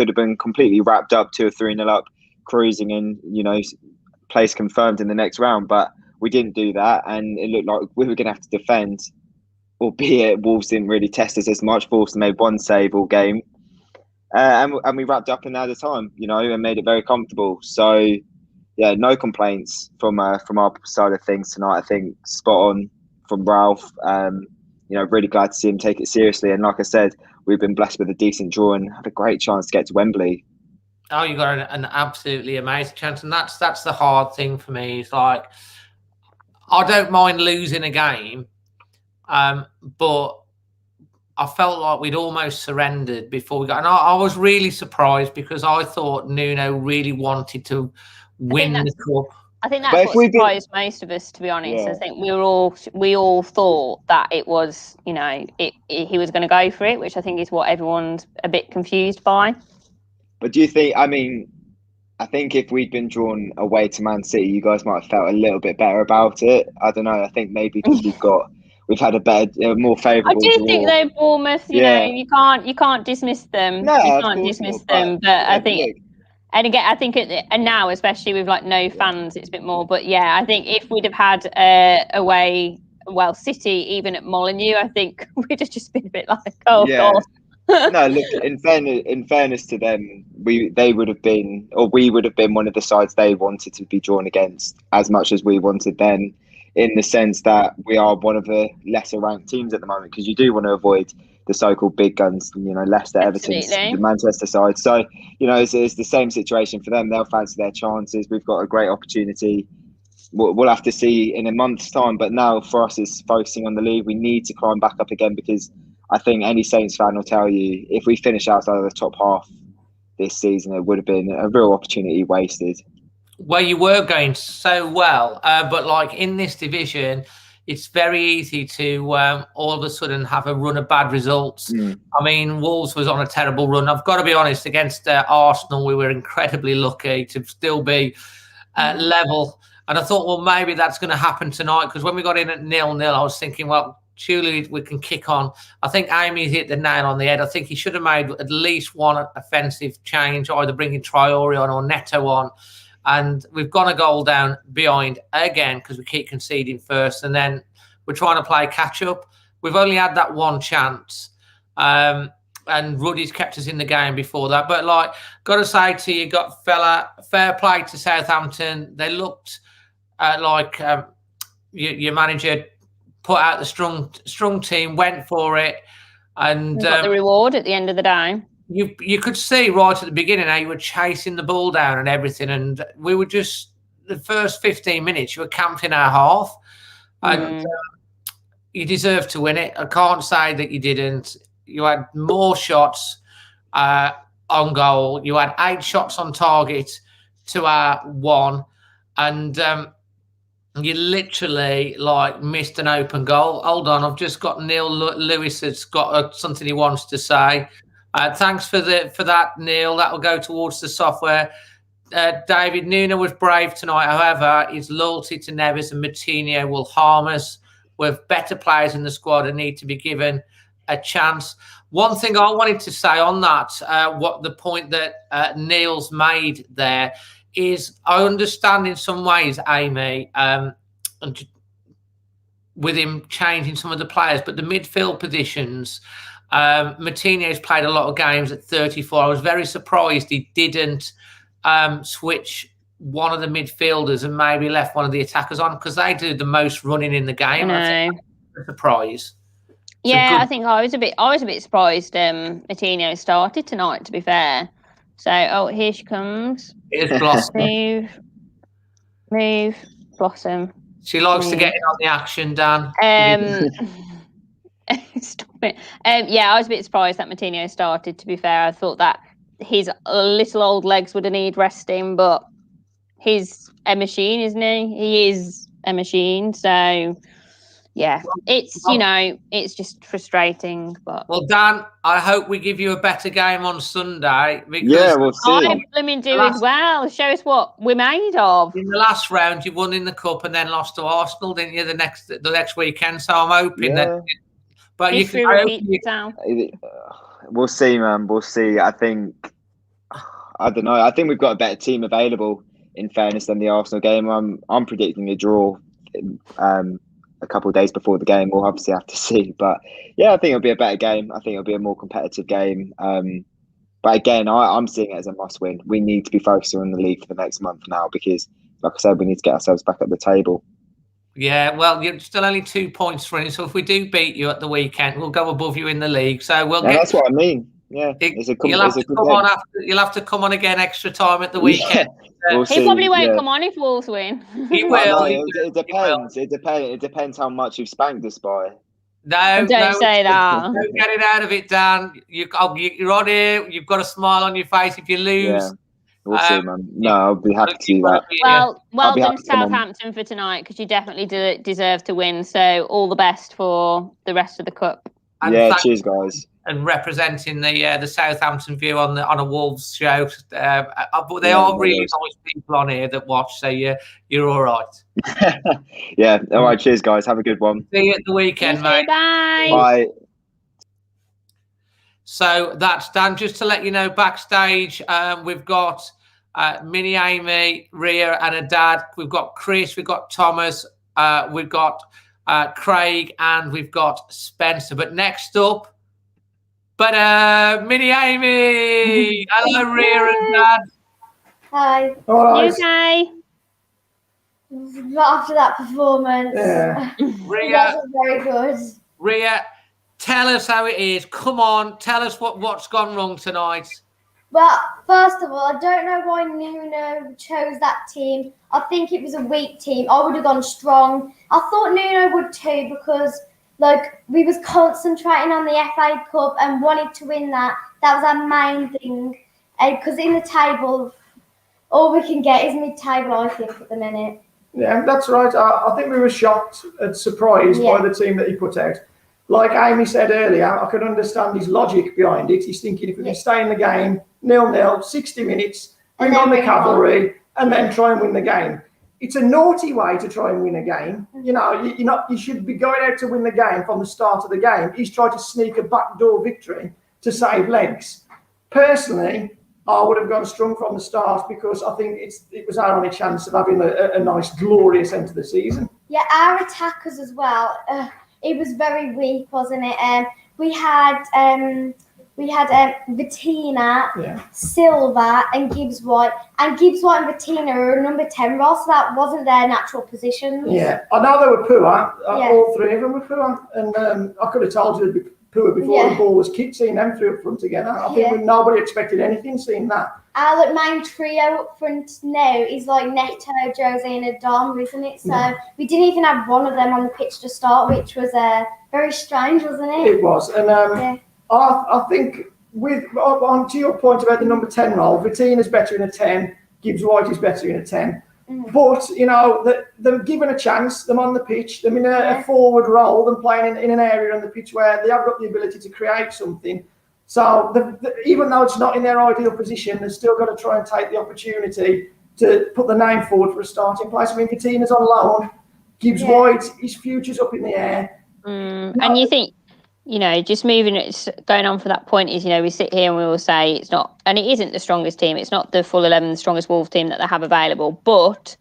have been completely wrapped up, 2 or 3-0 up, cruising, and place confirmed in the next round. But we didn't do that, and it looked like we were going to have to defend. Albeit Wolves didn't really test us as much. Forster made 1 save all game, and we wrapped up in added time, and made it very comfortable. So yeah, no complaints from our side of things tonight. I think spot on from Ralph. really glad to see him take it seriously. And like I said, we've been blessed with a decent draw and had a great chance to get to Wembley. Oh, you got an absolutely amazing chance, and that's the hard thing for me. It's like, I don't mind losing a game, but I felt like we'd almost surrendered before we got. And I was really surprised because I thought Nuno really wanted to win the cup. I think that's what surprised most of us, to be honest. Yeah. I think we all thought that it was, he was going to go for it, which I think is what everyone's a bit confused by. But do you think? I think if we'd been drawn away to Man City, you guys might have felt a little bit better about it. I don't know. I think maybe because we've had a more favourable. I do think though, Bournemouth, you can't dismiss them. No, you can't dismiss them. But I think, and again, I think, and now especially with like no fans, it's a bit more. But yeah, I think if we'd have had City even at Molineux, I think we'd have just been a bit like, God. No, look. In fairness to them, we would have been one of the sides they wanted to be drawn against as much as we wanted them. In the sense that we are one of the lesser ranked teams at the moment, because you do want to avoid the so-called big guns, Leicester, Everton, the Manchester side. So, it's the same situation for them. They'll fancy their chances. We've got a great opportunity. We'll have to see in a month's time. But now for us, is focusing on the league. We need to climb back up again, because I think any Saints fan will tell you, if we finish outside of the top half this season, it would have been a real opportunity wasted. Well, you were going so well, but like in this division, it's very easy to all of a sudden have a run of bad results. I mean, Wolves was on a terrible run. I've got to be honest, against Arsenal, we were incredibly lucky to still be level. And I thought, well, maybe that's going to happen tonight, because when we got in at 0-0, I was thinking, well, surely we can kick on. I think Amy hit the nail on the head. I think he should have made at least one offensive change, either bringing Traore on or Neto on. And we've gone a goal down behind again because we keep conceding first. And then we're trying to play catch up. We've only had that one chance. And Ruddy's kept us in the game before that. But, got to say to you, fair play to Southampton. They looked like your manager put out the strong team, went for it. And got the reward at the end of the day. You could see right at the beginning how you were chasing the ball down and everything, and we were just the first 15 minutes you were camping our half, and you deserved to win it. I can't say that you didn't. You had more shots on goal. You had 8 shots on target to our 1, and you literally missed an open goal. Hold on, I've just got Neil Lewis has got something he wants to say. Thanks for that, Neil. That will go towards the software. David, Nuno was brave tonight. However, his loyalty to Neves and Moutinho will harm us. With better players in the squad and need to be given a chance. One thing I wanted to say on that, what the point that Neil's made there is, I understand in some ways, Amy, with him changing some of the players, but the midfield positions. Moutinho's played a lot of games at 34. I was very surprised he didn't switch one of the midfielders and maybe left one of the attackers on, because they do the most running in the game. I think that's a surprise. Yeah, I think I was a bit surprised Moutinho started tonight, to be fair. So, here she comes. Here's Blossom. Move, Blossom. She likes to get in on the action, Dan. Stop it. I was a bit surprised that Moutinho started, to be fair. I thought that his little old legs would need resting, but he's a machine, isn't he? He is a machine. So, yeah, it's, it's just frustrating. But well, Dan, I hope we give you a better game on Sunday. Yeah, we'll see. I blooming do as well. Show us what we're made of. In the last round, you won in the cup and then lost to Arsenal, didn't you? The next weekend. So I'm hoping that. But history repeats itself. We'll see, man. We'll see. I don't know. I think we've got a better team available, in fairness, than the Arsenal game. I'm predicting a draw a couple of days before the game. We'll obviously have to see. But yeah, I think it'll be a better game. I think it'll be a more competitive game. But again, I'm seeing it as a must-win. We need to be focusing on the league for the next month now, because, like I said, we need to get ourselves back at the table. Yeah, well, you're still only 2 points for it. So if we do beat you at the weekend, we'll go above you in the league. So we'll get. That's what I mean. Yeah, You'll have to come on again extra time at the weekend. We'll He see. probably won't come on if Wolves win. He will. It depends. It depends how much you've spanked us by. No, don't say that. Don't get it out of it, Dan. You're on here. You've got a smile on your face if you lose. Yeah. We'll see, man. No, I'll be happy to do that. Well done, Southampton, for tonight, because you definitely deserve to win. So all the best for the rest of the cup. And cheers, guys. And representing the Southampton view on a Wolves show. But they are really nice people on here that watch. So you're all right. Yeah. All right. Cheers, guys. Have a good one. See you at the weekend, mate. Bye. Bye. So that's Dan. Just to let you know, backstage, we've got Minnie, Amy, Ria, and her dad. We've got Chris. We've got Thomas. We've got Craig, and we've got Spencer. But next up, Minnie, Amy. Hello, Ria and Dad. Hi. All right. You okay? After that performance, Ria, that was very good. Ria, tell us how it is. Come on, tell us what's gone wrong tonight. Well, first of all, I don't know why Nuno chose that team. I think it was a weak team. I would have gone strong. I thought Nuno would too, because we was concentrating on the FA Cup and wanted to win that. That was our main thing. Because in the table, all we can get is mid-table, I think, at the minute. Yeah, that's right. I think we were shocked and surprised by the team that he put out. Like Amy said earlier, I can understand his logic behind it. He's thinking, if we can stay in the game, 0-0, 60 minutes, bring on the cavalry, and then try and win the game. It's a naughty way to try and win a game. You should be going out to win the game from the start of the game. He's tried to sneak a backdoor victory to save legs. Personally, I would have gone strong from the start, because I think it was our only chance of having a nice, glorious end to the season. Yeah, our attackers as well. It was very weak, wasn't it? We had Bettina, Silva, and Gibbs White. And Gibbs White and Bettina are number 10 roles, so that wasn't their natural positions. Yeah, I know they were poor. All three of them were poor. And I could have told you they'd be poor before the ball was kicked, seeing them three up front together. I think nobody expected anything seeing that. Our main trio up front now is Neto, Jose, and Adam, isn't it? So we didn't even have one of them on the pitch to start, which was very strange, wasn't it? It was. And I think, to your point about the number 10 role, Vittina's better in a 10, Gibbs White is better in a 10. But, they're given a chance, them on the pitch, them in a forward role, them playing in an area on the pitch where they have got the ability to create something. So even though it's not in their ideal position, they've still got to try and take the opportunity to put the name forward for a starting place. I mean, Vittina's on loan, Gibbs White, his future's up in the air. And you think, just going on for that point is, we sit here and we will say it's not, and it isn't the strongest team. It's not the full 11, the strongest Wolves team that they have available, but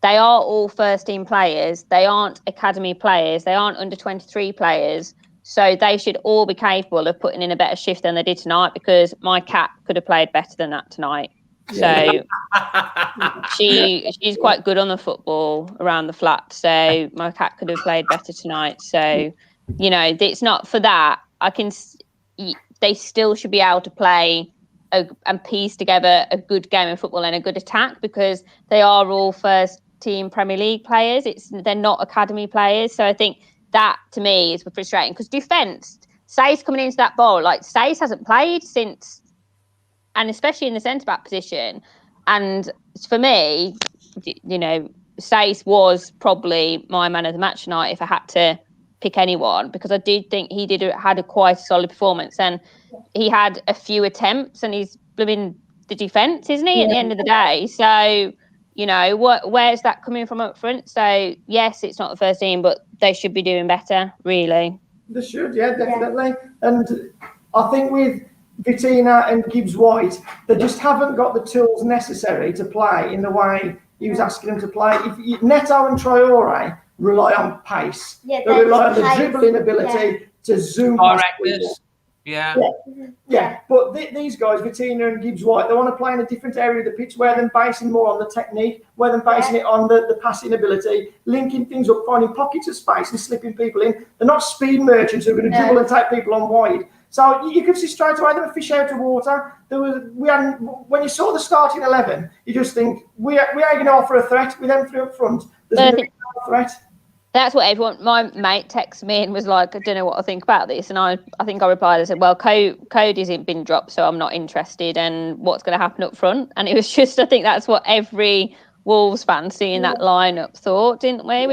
they are all first team players. They aren't academy players. They aren't under 23 players. So they should all be capable of putting in a better shift than they did tonight, because my cat could have played better than that tonight. So she's quite good on the football around the flat. So my cat could have played better tonight. So, it's not for that. They still should be able to play and piece together a good game of football and a good attack, because they are all first team Premier League players. They're not academy players. So I think that to me is frustrating, because defence, Say's coming into that ball, Say's hasn't played since, and especially in the centre-back position. And for me, Say's was probably my man of the match tonight if I had to pick anyone, because I did think he had a quite solid performance, and he had a few attempts, and he's blooming the defence, isn't he, at the end of the day? So, where's that coming from up front? So, yes, it's not the first team, but they should be doing better, really. They should, yeah, definitely. And I think with Vittina and Gibbs White, they just haven't got the tools necessary to play in the way he was asking them to play. Neto and Traore rely on pace. They rely on the dribbling ability to zoom past people. Yeah. Yeah, but these guys, Vitina and Gibbs-White, they want to play in a different area of the pitch where they're basing more on the technique, where they're basing it on the passing ability, linking things up, finding pockets of space and slipping people in. They're not speed merchants who are going to dribble and take people on wide. So you could see straight away they're a fish out of water. When you saw the starting 11, you just think, we are going to offer a threat with them three up front. There's going to be no threat. That's what everyone. My mate texted me and was like, "I don't know what I think about this." And I think I replied. I said, "Well, code isn't been dropped, so I'm not interested. And what's going to happen up front?" And it was just, I think that's what every Wolves fan seeing that lineup thought, didn't we?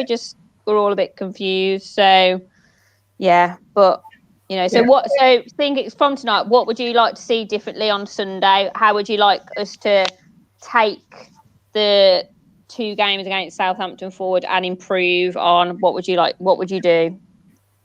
We're all a bit confused. So, yeah, but So think it's from tonight. What would you like to see differently on Sunday? How would you like us to take the 2 games against Southampton forward and improve on? What would you do?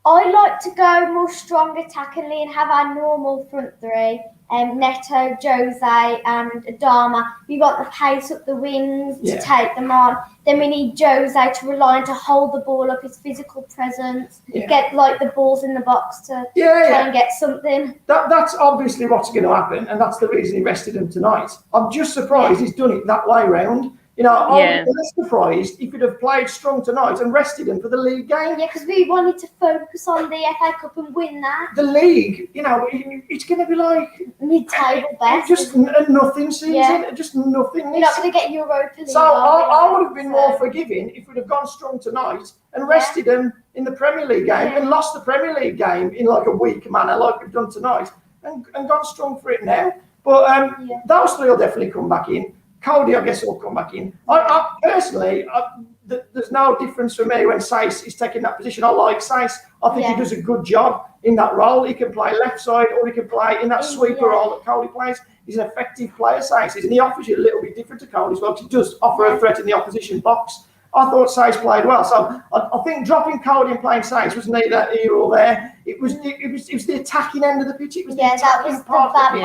I'd like to go more strong attackingly and have our normal front three. Neto, Jose and Adama. We want the pace up the wings to take them on. Then we need Jose to rely on to hold the ball up, his physical presence, get the balls in the box to try and get something. That's obviously what's going to happen, and that's the reason he rested him tonight. I'm just surprised he's done it that way round. I'm less surprised if he'd have played strong tonight and rested him for the league game. Yeah, because we wanted to focus on the FA Cup and win that. The league, it's going to be like mid-table best. Just a nothing season, just nothing. You're not going to get Europa League. So I would have been more forgiving if we'd have gone strong tonight and rested them in the Premier League game and lost the Premier League game in like a weak manner, like we've done tonight, and gone strong for it now. But those three will definitely come back in. Cody, I guess, will come back in. I personally, there's no difference for me when Saïss is taking that position. I like Saïss. I think he does a good job in that role. He can play left side or he can play in that sweeper role that Cody plays. He's an effective player, Saïss is, and he offers you a little bit different to Cody as well, because he does offer a threat in the opposition box. I thought Saïss played well. So I think dropping Cody and playing Saïss was neither here or there. It was the attacking end of the pitch. It was the attacking part of the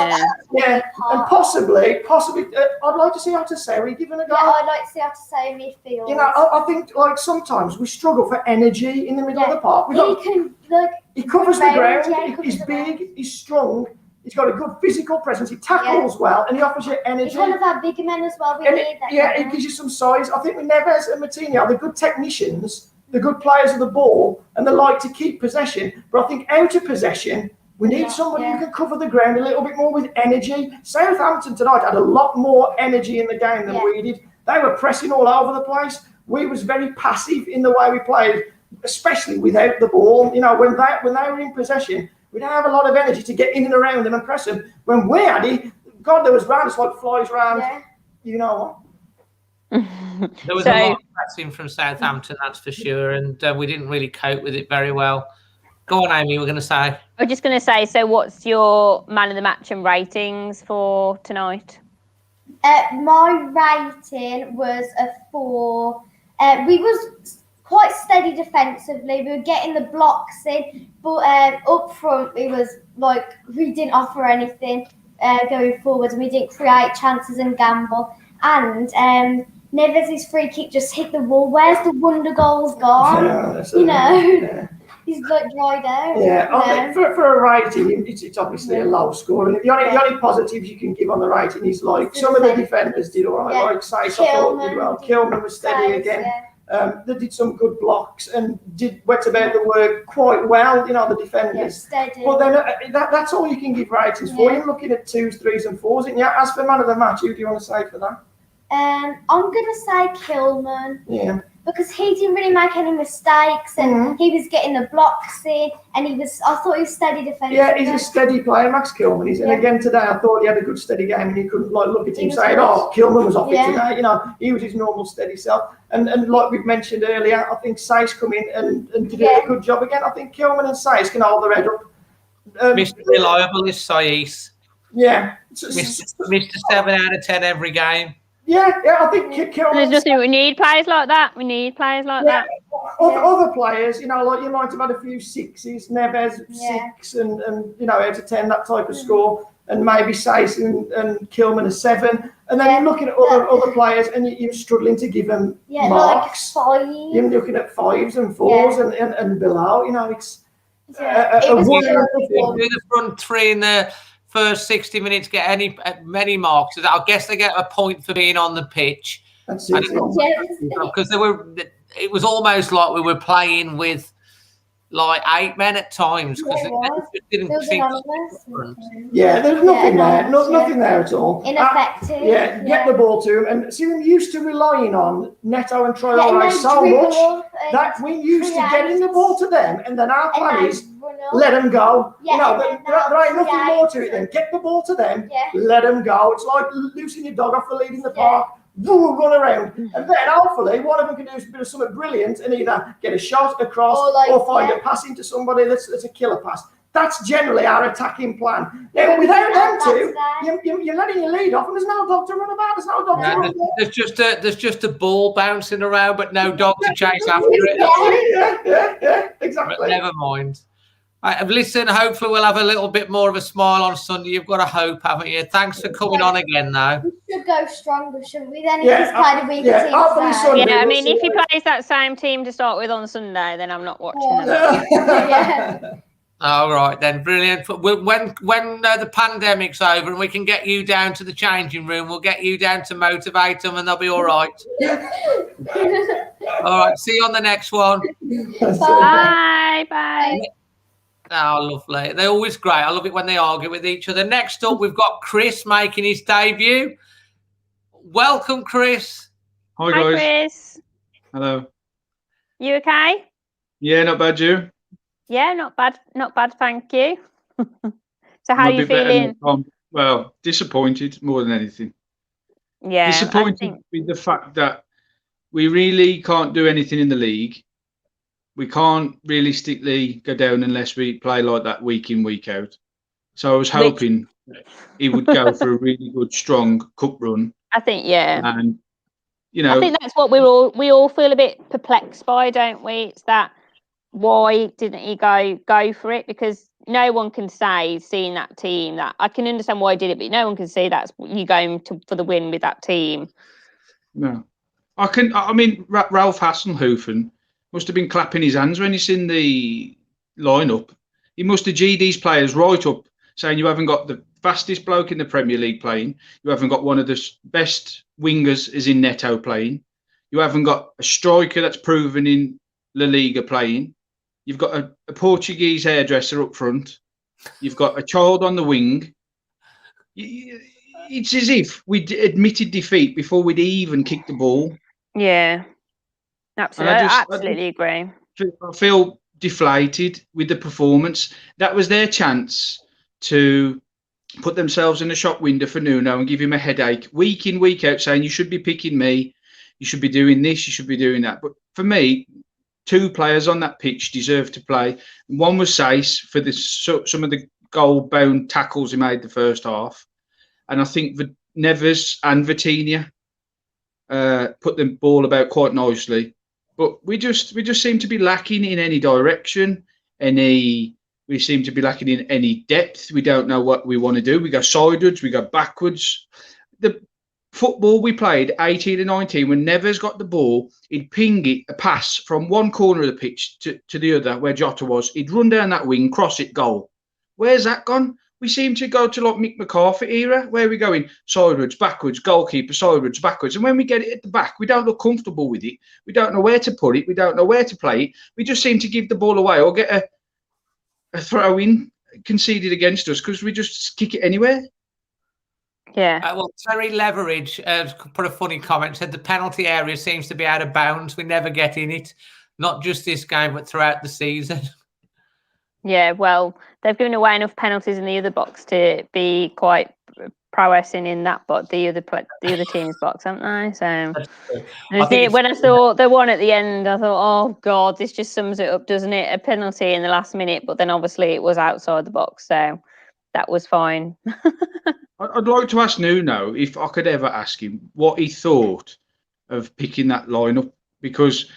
pitch. And possibly, I'd like to see Artaseri given a go. Yeah, I'd like to see Artaseri midfield. I think sometimes we struggle for energy in the middle of the park. He covers the ground. He's big. He's strong. He's got a good physical presence. He tackles well, and he offers you energy. He's one of our bigger men as well. We need that. Yeah, it gives you some size. I think with Neves and Martinho, they're good technicians, they're good players of the ball, and they like to keep possession. But I think out of possession, we need somebody who can cover the ground a little bit more with energy. Southampton tonight had a lot more energy in the game than we did. They were pressing all over the place. We was very passive in the way we played, especially without the ball. When they were in possession, we don't have a lot of energy to get in and around them and press them. When we had it, God, there was round us like flies round. You know what? There was a lot of pressing from Southampton, that's for sure, and we didn't really cope with it very well. Go on, Amy, we're going to say. I was just going to say, so what's your man of the match and ratings for tonight? My rating was a 4. We was quite steady defensively. We were getting the blocks in, but up front we was like we didn't offer anything going forward, and we didn't create chances and gamble. And Neves' free kick just hit the wall. Where's the wonder goals gone? He's like dried out. Yeah, I think for a rating, it's obviously a low score. And the only positives you can give on the rating is like some of the defenders did all right. Like Saïss, I thought did well. Kilman was steady again. They did some good blocks and went about the work quite well, the defenders. But then that's all you can give ratings for. You're looking at 2s, 3s and 4s. And as for man of the match, who do you want to say for that? I'm going to say Kilman. Yeah. Because he didn't really make any mistakes, and he was getting the blocks in, and I thought he was steady defensively. Yeah, he's a steady player, Max Kilman. And again today, I thought he had a good steady game, and you couldn't look at him saying, Kilman was off it today. He was his normal steady self. And like we've mentioned earlier, I think Saïss come in and did a good job again. I think Kilman and Saïss can hold their head up. Mr. Reliable is Saïss. Yeah. Mr. 7 out of 10 every game. Yeah, I think Kilman. There's nothing. We need players like that. That. Other players, like you might have had a few 6s, Neves 6, and out of 10, that type of score, and maybe Saïss and Kilman a 7. And then you're looking at other players, and you're struggling to give them marks. Like 5. You're looking at 5s and 4s and below. It's the front three in the first 60 minutes get many marks. I guess they get a point for being on the pitch. That's it. Because it was almost like we were playing with like 8 men at times. Because There's nothing there. Nothing there at all. Ineffective. Get the ball to him. And see, we're used to relying on Neto and Traore so much that we used to getting the ball to them, and then our plan is let them go. There ain't nothing more to it than get the ball to them, let them go. It's like loosing your dog off the lead in the park. Run around, and then hopefully one of them can do a bit of something brilliant and either get a shot across or find a pass into somebody that's a killer pass. That's generally our attacking plan. Now, without them two, you're letting your lead off, and there's no dog to run about. There's no dog to run about. There's just a ball bouncing around, but no dog to chase after it. Yeah, exactly. But never mind. Listen, hopefully we'll have a little bit more of a smile on Sunday. You've got a hope, haven't you? Thanks for coming on again, though. We should go stronger, shouldn't we? Then if he's played a weaker team. I mean, if he plays that same team to start with on Sunday, then I'm not watching them. All right, then. Brilliant. When the pandemic's over and we can get you down to the changing room, we'll get you down to motivate them and they'll be all right. All right, see you on the next one. Bye. Oh, lovely. They're always great. I love it when they argue with each other. Next up, we've got Chris making his debut. Welcome, Chris. Hi, guys. Chris. Hello. You okay? Yeah, not bad, you? Yeah, not bad. Not bad, thank you. So how are you feeling? Well, disappointed more than anything. Yeah. Disappointed with the fact that we really can't do anything in the league. We can't realistically go down unless we play like that week in, week out. So I was hoping he would go for a really good, strong cup run. I think, yeah. And, you know, I think that's what we all feel a bit perplexed by, don't we? It's that why didn't he go for it? Because no one can say, seeing that team, that I can understand why he did it, but no one can say that's you going for the win with that team. No. I mean, Ralph Hasenhofen must have been clapping his hands when he's seen the lineup. He must have G'd these players right up, saying you haven't got the fastest bloke in the Premier League playing. You haven't got one of the best wingers is in Neto playing. You haven't got a striker that's proven in La Liga playing. You've got a Portuguese hairdresser up front. You've got a child on the wing. It's as if we'd admitted defeat before we'd even kicked the ball. Yeah. Absolutely, I agree. I feel deflated with the performance. That was their chance to put themselves in a shop window for Nuno and give him a headache week in, week out, saying you should be picking me, you should be doing this, you should be doing that. But for me, 2 players on that pitch deserve to play. One was Sace for some of the goal-bound tackles he made the first half, and I think Neves and Vitinha put the ball about quite nicely. But we just seem to be lacking in any direction. We seem to be lacking in any depth. We don't know what we want to do. We go sideways, we go backwards. The football we played 18 and 19, when Neves got the ball, he'd ping it a pass from one corner of the pitch to the other where Jota was. He'd run down that wing, cross it, goal. Where's that gone? We seem to go to like Mick McCarthy era, where we're going sideways, backwards, goalkeeper, sideways, backwards. And when we get it at the back, we don't look comfortable with it. We don't know where to put it. We don't know where to play it. We just seem to give the ball away or get a throw-in conceded against us because we just kick it anywhere. Yeah. Well, Terry Leveridge put a funny comment, said the penalty area seems to be out of bounds. We never get in it, not just this game, but throughout the season. Yeah, well, they've given away enough penalties in the other box to be quite prowessing in that, but the other team's box, haven't they? So when I saw the one at the end, I thought, oh God, this just sums it up, doesn't it? A penalty in the last minute, but then obviously it was outside the box, so that was fine. I'd like to ask Nuno if I could ever ask him what he thought of picking that lineup, because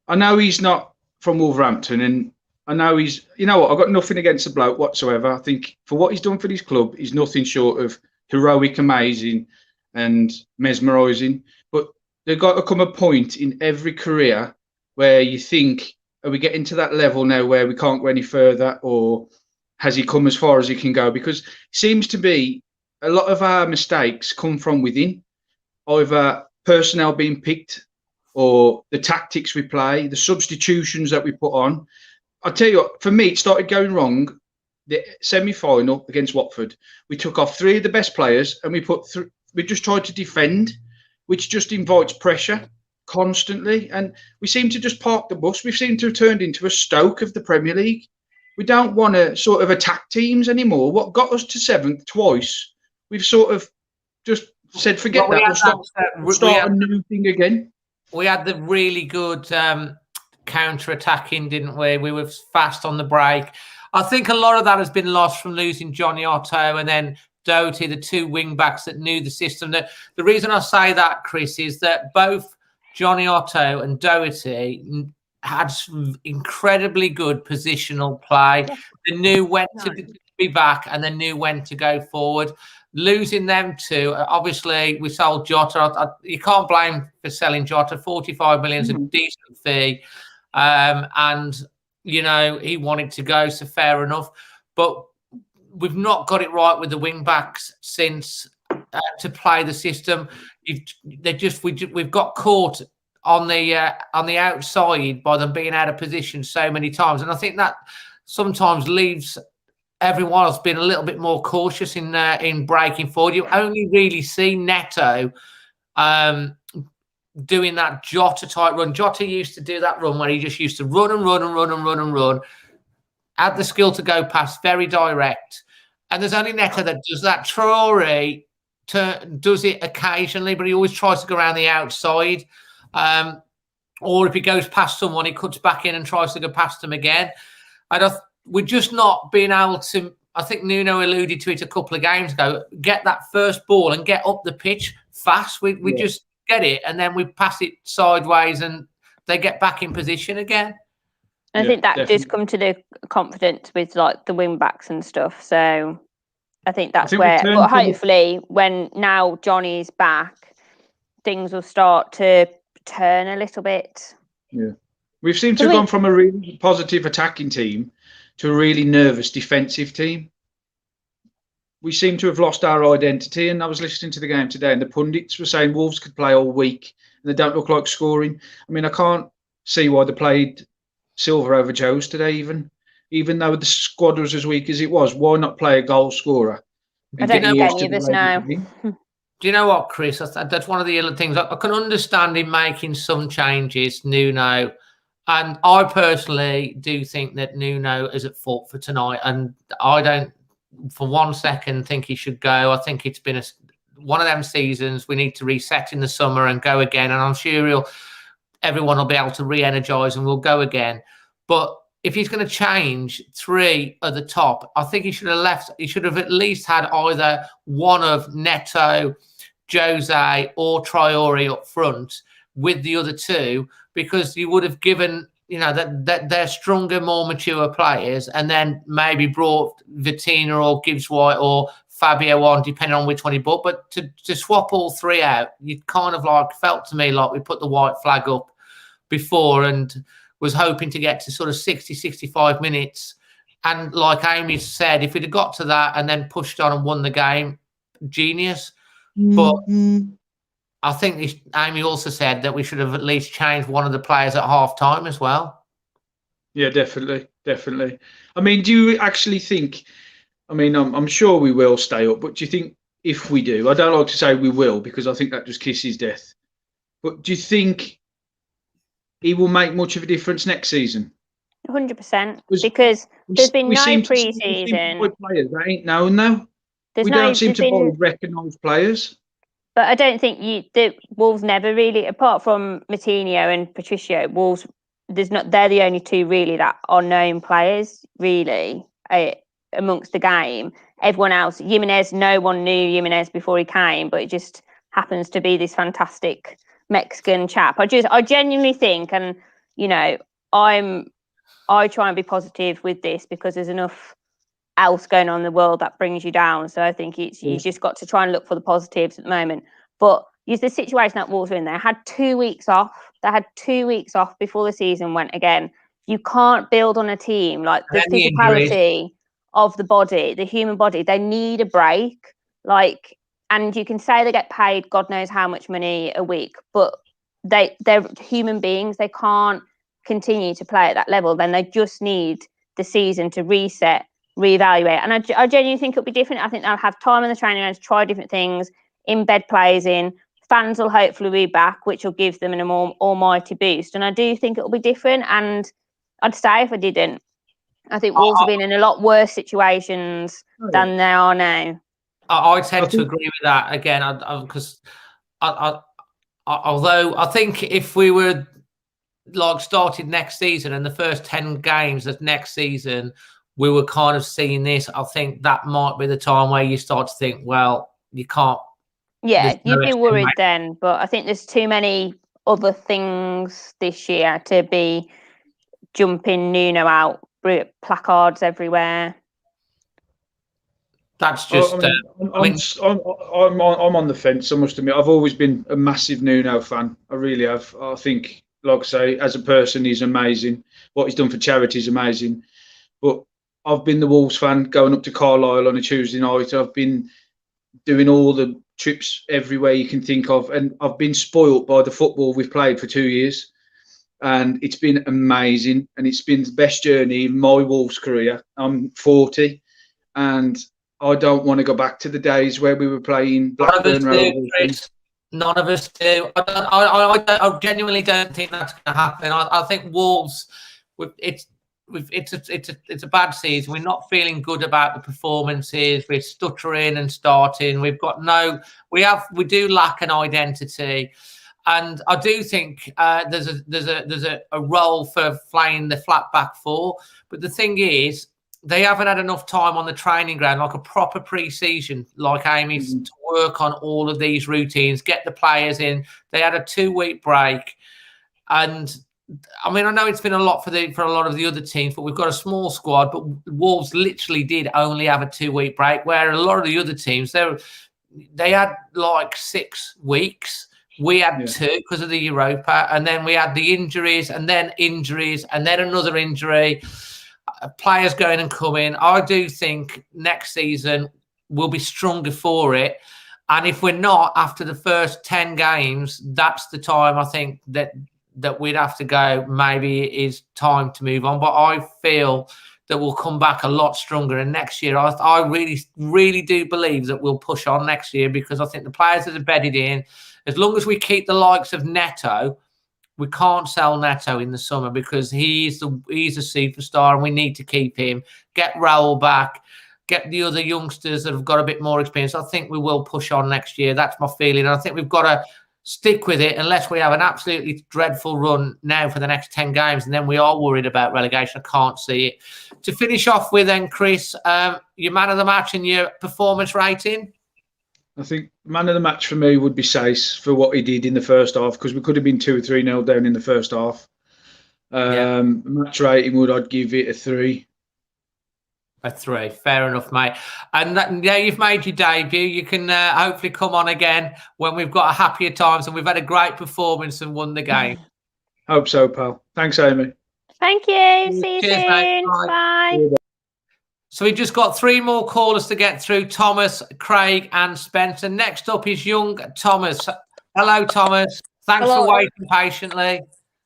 I know he's not from Wolverhampton, and I know he's, you know what, I've got nothing against the bloke whatsoever. I think for what he's done for his club, he's nothing short of heroic, amazing and mesmerising. But there's got to come a point in every career where you think, are we getting to that level now where we can't go any further, or has he come as far as he can go? Because it seems to be a lot of our mistakes come from within, either personnel being picked or the tactics we play, the substitutions that we put on. I'll tell you what, for me, it started going wrong the semi-final against Watford. We took off 3 of the best players and we just tried to defend, which just invites pressure constantly. And we seem to just park the bus. We seem to have turned into a Stoke of the Premier League. We don't want to sort of attack teams anymore. What got us to 7th twice, we've sort of just said, forget that. We'll start a new thing again. We had the really good counter-attacking, didn't we? We were fast on the break. I think a lot of that has been lost from losing Johnny Otto and then Doherty, the 2 wing-backs that knew the system. The reason I say that, Chris, is that both Johnny Otto and Doherty had incredibly good positional play. Yeah. They knew when to be back and they knew when to go forward. Losing them 2, obviously, we sold Jota. You can't blame for selling Jota. 45 million is a decent fee. And, you know, he wanted to go, so fair enough. But we've not got it right with the wing-backs since to play the system. We've got caught on the outside by them being out of position so many times. And I think that sometimes leaves everyone else being a little bit more cautious in breaking forward. You only really see Neto doing that Jota type run. Jota used to do that run where he just used to run and run and run and run and run. Had the skill to go past, very direct. And there's only Neto that does that. Traore does it occasionally, but he always tries to go around the outside. Or if he goes past someone, he cuts back in and tries to go past them again. We're just not being able to, I think Nuno alluded to it a couple of games ago, get that first ball and get up the pitch fast. We just get it and then we pass it sideways and they get back in position again. I think that does come to the confidence with like the wing backs and stuff. So I think that's where, but hopefully when now Johnny's back, things will start to turn a little bit. Yeah. We've seemed to have gone from a really positive attacking team to a really nervous defensive team. We seem to have lost our identity. And I was listening to the game today and the pundits were saying Wolves could play all week and they don't look like scoring. I mean, I can't see why they played Silva over Joes today, even though the squad was as weak as it was. Why not play a goal scorer? I don't know any of us now. Do you know what, Chris? That's one of the other things. I can understand him making some changes, Nuno. And I personally do think that Nuno is at fault for tonight. And I don't, for 1 second, think he should go. I think it's been one of them seasons. We need to reset in the summer and go again. And I'm sure everyone will be able to re-energise and we'll go again. But if he's going to change 3 at the top, I think he should have left. He should have at least had either one of Neto, Jose or Traore up front with the other 2, because you would have given, you know, that they're stronger, more mature players, and then maybe brought Vitina or Gibbs White or Fabio on, depending on which one he bought. But to swap all 3 out, you kind of like felt to me like we put the white flag up before and was hoping to get to sort of 60, 65 minutes. And like Amy said, if we'd have got to that and then pushed on and won the game, genius. But I think Amy also said that we should have at least changed one of the players at half time as well. Yeah, definitely. I mean, do you actually think, I mean, I'm sure we will stay up, but do you think if we do, I don't like to say we will because I think that just kisses death, but do you think he will make much of a difference next season? 100%, because there's been no pre-season. Players that ain't known now. We don't seem to recognise players. But I don't think the Wolves never really, apart from Moutinho and Patricio, Wolves, they're the only 2 really that are known players, really, amongst the game. Everyone else, Jimenez, no one knew Jimenez before he came, but it just happens to be this fantastic Mexican chap. I genuinely think, and, you know, I try and be positive with this because there's enough else going on in the world that brings you down. So I think you just got to try and look for the positives at the moment. But it's the situation that Wolves are in. They had 2 weeks off. They had 2 weeks off before the season went again. You can't build on a team like the physicality of the body, the human body. They need a break. Like, and you can say they get paid God knows how much money a week, but they're human beings. They can't continue to play at that level. Then they just need the season to reset, reevaluate. And I genuinely think it'll be different. I think they'll have time in the training ground to try different things, embed players in. Fans will hopefully be back, which will give them a more almighty boost. And I do think it'll be different. And I'd say if I didn't, I think Wolves have been in a lot worse situations than they are now. I tend to agree with that again, because although I think if we were like started next season and the first 10 games of next season, we were kind of seeing this, I think that might be the time where you start to think, well, you can't. Yeah, you'd be worried then, but I think there's too many other things this year to be jumping Nuno out, placards everywhere. That's just. I'm on the fence. I must admit, I've always been a massive Nuno fan. I really have. I think, like I say, as a person, he's amazing. What he's done for charity is amazing. But I've been the Wolves fan going up to Carlisle on a Tuesday night. I've been doing all the trips everywhere you can think of, and I've been spoilt by the football we've played for 2 years. And it's been amazing, and it's been the best journey in my Wolves career. I'm 40, and I don't want to go back to the days where we were playing Blackburn Rovers. None of us do. I genuinely don't think that's going to happen. I think Wolves, it's a bad season. We're not feeling good about the performances. We're stuttering and starting. We do lack an identity. And I do think there's a role for playing the flat back four. But the thing is, they haven't had enough time on the training ground, like a proper pre-season, like Amy's, to work on all of these routines, get the players in. They had a 2-week break. And I mean, I know it's been a lot for a lot of the other teams, but we've got a small squad. But Wolves literally did only have a 2-week break, where a lot of the other teams, they had like 6 weeks. We had 2 because of the Europa, and then we had the injuries, and then another injury. Players going and coming. I do think next season we'll be stronger for it. And if we're not after the first 10 games, that's the time I think that we'd have to go. Maybe it is time to move on. But I feel that we'll come back a lot stronger. And next year, I really, really do believe that we'll push on next year, because I think the players that are bedded in, as long as we keep the likes of Neto, we can't sell Neto in the summer, because he's a superstar and we need to keep him. Get Raul back, get the other youngsters that have got a bit more experience. I think we will push on next year. That's my feeling. I think we've got to stick with it unless we have an absolutely dreadful run now for the next 10 games, and then we are worried about relegation. I can't see it. To finish off with then, Chris, your man of the match and your performance rating? I think man of the match for me would be Sace for what he did in the first half, because we could have been 2 or 3-0 down in the first half. Match rating I'd give it a 3. A 3, fair enough, mate. And now you've made your debut. You can hopefully come on again when we've got a happier times and we've had a great performance and won the game. Hope so, pal. Thanks, Amy. Thank you. See you soon. Mate. Bye. So we've just got 3 more callers to get through: Thomas, Craig, and Spencer. Next up is young Thomas. Hello, Thomas. Thanks for waiting patiently.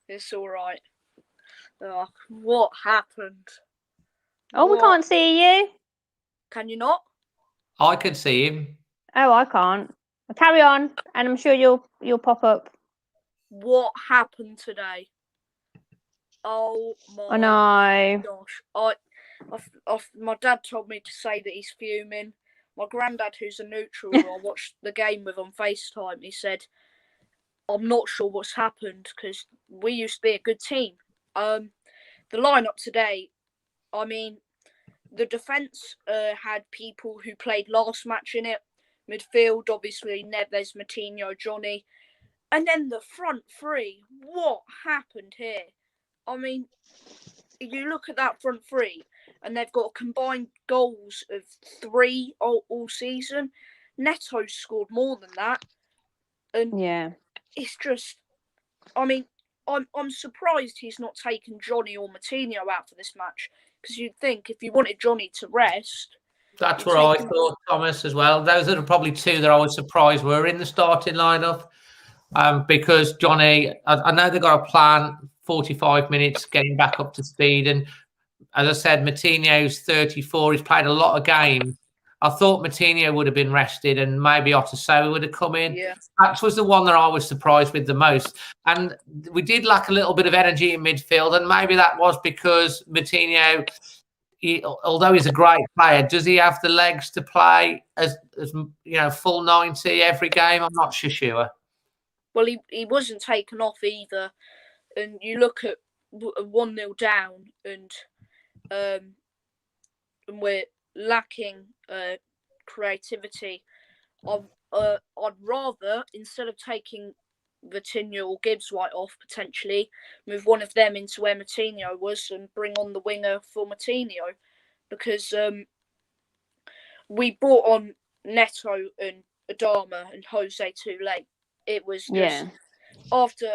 It's all right. What happened? Oh, we can't see you. Can you not? I can see him. Oh, I can't. Carry on, and I'm sure you'll pop up. What happened today? Oh my gosh! My dad told me to say that he's fuming. My granddad, who's a neutral, I watched the game with on FaceTime. He said, "I'm not sure what's happened, because we used to be a good team." The lineup today, I mean, the defence had people who played last match in it. Midfield, obviously, Neves, Moutinho, Johnny. And then the front three. What happened here? I mean, you look at that front three, and they've got combined goals of 3 all season. Neto scored more than that. And it's just, I mean, I'm surprised he's not taken Johnny or Moutinho out for this match. Because you'd think if you wanted Johnny to rest, that's what I thought, Thomas, as well. Those are probably two that I was surprised were in the starting lineup. Because Johnny, I know they've got a plan, 45 minutes, getting back up to speed. And as I said, Moutinho's 34. He's played a lot of games. I thought Moutinho would have been rested and maybe Otasowa would have come in. Yeah. That was the one that I was surprised with the most. And we did lack a little bit of energy in midfield. And maybe that was because Moutinho, although he's a great player, does he have the legs to play as full 90 every game? I'm not sure. Well, he wasn't taken off either. And you look at 1-0 down and we're lacking creativity. I'd rather, instead of taking Vitinha or Gibbs-White off potentially, move one of them into where Moutinho was and bring on the winger for Moutinho, because we brought on Neto and Adama and Jose too late. It was just after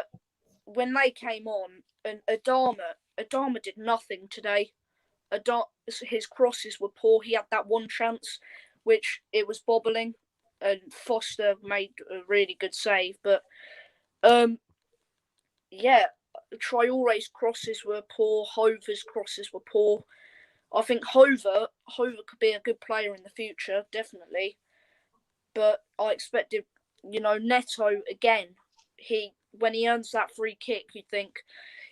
when they came on, and Adama did nothing today. His crosses were poor. He had that one chance, which it was bobbling, and Foster made a really good save. But Traore's crosses were poor. Hover's crosses were poor. I think Hover could be a good player in the future, definitely. But I expected, Neto again. When he earns that free kick, you think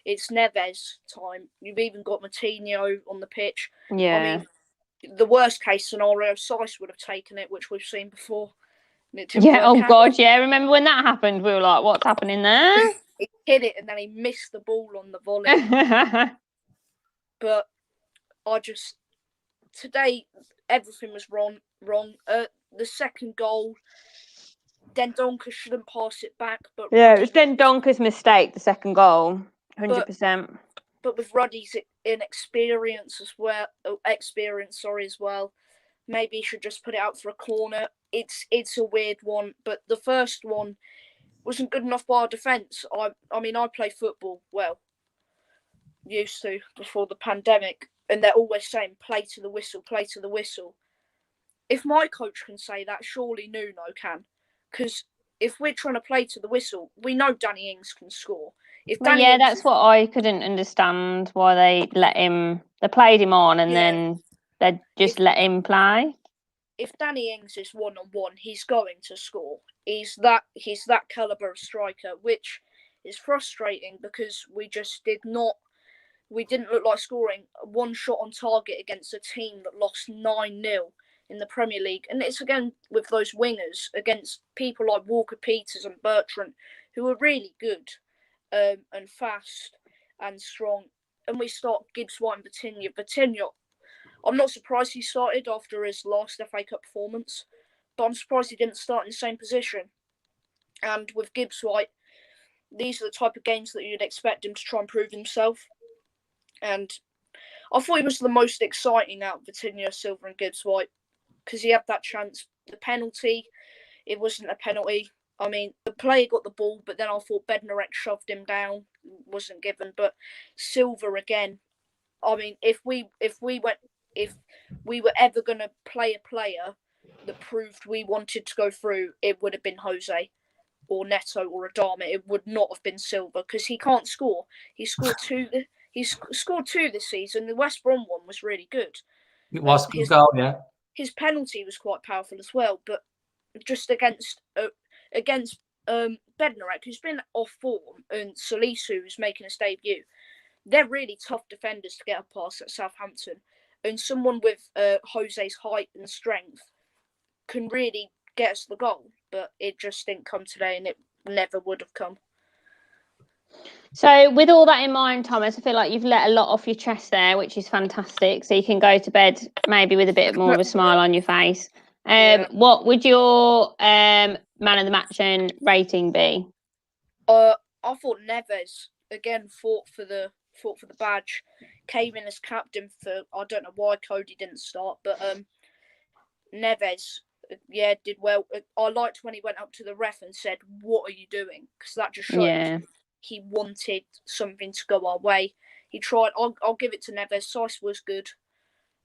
it's Neves time. You've even got Moutinho on the pitch. Yeah. I mean, the worst case scenario, Sice would have taken it, which we've seen before. God, yeah. Remember when that happened? We were like, what's happening there? He hit it and then he missed the ball on the volley. But today, everything was wrong. The second goal, Dendoncker shouldn't pass it back. But it was Dendoncker's mistake, the second goal, 100%. But with Ruddy's inexperience as well, as well, maybe he should just put it out for a corner. It's a weird one, but the first one wasn't good enough by our defence. I mean, I play football, used to before the pandemic, and they're always saying, play to the whistle, play to the whistle. If my coach can say that, surely Nuno can. Because if we're trying to play to the whistle, we know Danny Ings can score. That's what I couldn't understand, why they played him on and then they just let him play. If Danny Ings is 1-on-1, he's going to score. He's that calibre of striker, which is frustrating because we didn't look like scoring one shot on target against a team that lost 9-0 in the Premier League. And it's again with those wingers against people like Walker-Peters and Bertrand, who are really good and fast and strong. And we start Gibbs-White and Vitinha. I'm not surprised he started after his last FA Cup performance, but I'm surprised he didn't start in the same position. And with Gibbs-White, these are the type of games that you'd expect him to try and prove himself. And I thought he was the most exciting out of Vitinha, Silva and Gibbs-White because he had that chance. The penalty, it wasn't a penalty. I mean, the player got the ball, but then I thought Bednarek shoved him down. Wasn't given. But Silva again. I mean, if we were ever going to play a player that proved we wanted to go through, it would have been Jose or Neto or Adama. It would not have been Silva because he can't score. He scored two. He's scored two this season. The West Brom one was really good. It was his goal, yeah. His penalty was quite powerful as well, but just against Bednarek, who's been off form, and Salisu, who's making his debut, they're really tough defenders to get up past at Southampton. And someone with Jose's height and strength can really get us the goal, but it just didn't come today, and it never would have come. So with all that in mind, Thomas, I feel like you've let a lot off your chest there, which is fantastic. So you can go to bed maybe with a bit more of a smile on your face. What would your man of the match and rating be? I thought Neves again fought for the badge. Came in as captain for, I don't know why Cody didn't start, but Neves, did well. I liked when he went up to the ref and said, "What are you doing?" Because that just showed he wanted something to go our way. he tried. I'll give it to Neves. Size was good.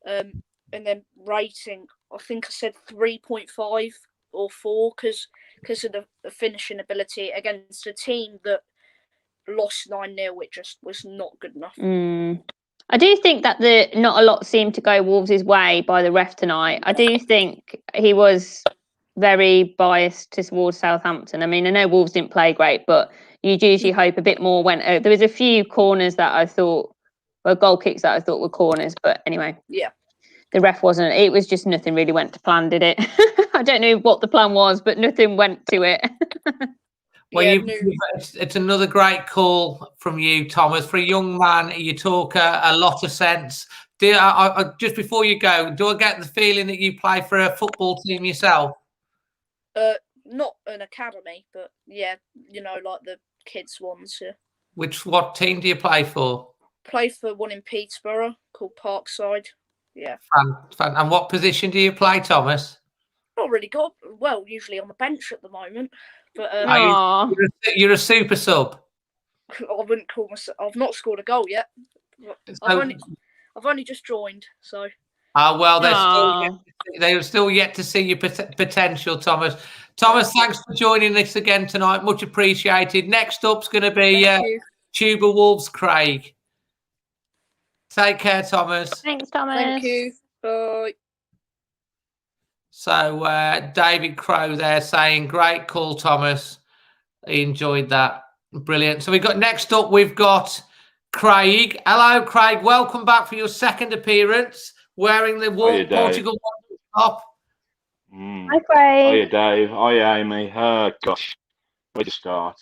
And then rating, I think I said 3.5 or 4 because of the finishing ability against a team that lost 9-0. It just was not good enough. I do think that not a lot seemed to go Wolves' way by the ref tonight. I do think he was very biased towards Southampton. I mean, I know Wolves didn't play great, but you'd usually hope a bit more went out. There was a few corners that I thought were goal kicks that I thought were corners, but anyway. Yeah. The ref wasn't. It was just nothing really went to plan, did it? I don't know what the plan was, but nothing went to it. Well, Yeah, it's another great call from you, Thomas. For a young man, you talk a lot of sense. Just before you go, do I get the feeling that you play for a football team yourself? Not an academy, but yeah, like the kids ones. Yeah. What team do you play for? Play for one in Peterborough called Parkside. Yeah. And what position do you play, Thomas? Not really good. Well, usually on the bench at the moment. But you're a super sub. I wouldn't call myself. I've not scored a goal yet. I've only just joined, so. Well, they're still yet to see your potential, Thomas. Thomas, thanks for joining us again tonight. Much appreciated. Next up's going to be Tuber Wolves, Craig. Take care, Thomas. Thanks, Thomas. Thank you. Bye. So David Crow there saying, great call, Thomas. He enjoyed that. Brilliant. So next up, we've got Craig. Hello, Craig. Welcome back for your second appearance, wearing the Portugal top. Hi, Craig. Hiya, Dave. Hiya, Amy. Gosh, where to start?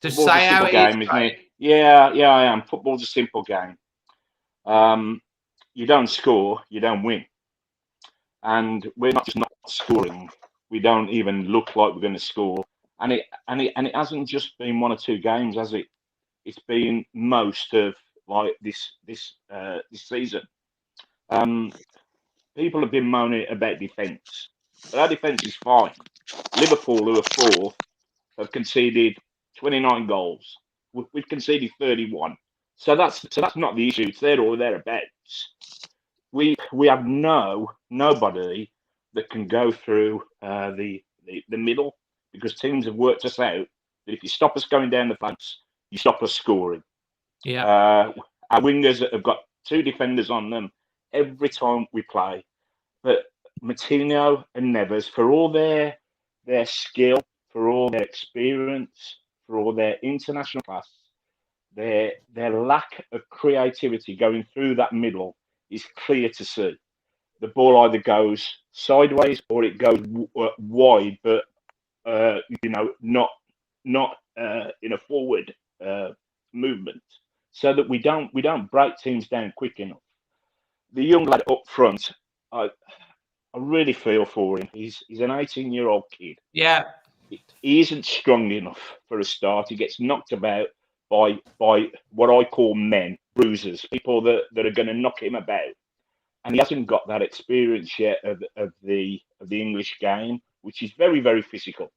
Just say how it game, is, isn't it? Yeah, I am. Football's a simple game. You don't score, you don't win. And we're not just not scoring. We don't even look like we're going to score. And it hasn't just been one or two games, has it? It's been most of like this season. People have been moaning about defence, but our defence is fine. Liverpool, who are fourth, have conceded 29 goals. We've conceded 31. So that's not the issue. It's there or thereabouts. We have nobody that can go through the middle, because teams have worked us out that if you stop us going down the flanks, you stop us scoring. Yeah. Our wingers have got two defenders on them every time we play. But Martino and Neves, for all their skill, for all their experience, for all their international class, their lack of creativity going through that middle is clear to see. The ball either goes sideways or it goes wide, but not in a forward movement, so that we don't break teams down quick enough. The young lad up front, I really feel for him. He's an 18-year-old kid. Yeah. He isn't strong enough for a start. He gets knocked about by what I call men, bruisers, people that are going to knock him about. And he hasn't got that experience yet of the English game, which is very, very physical.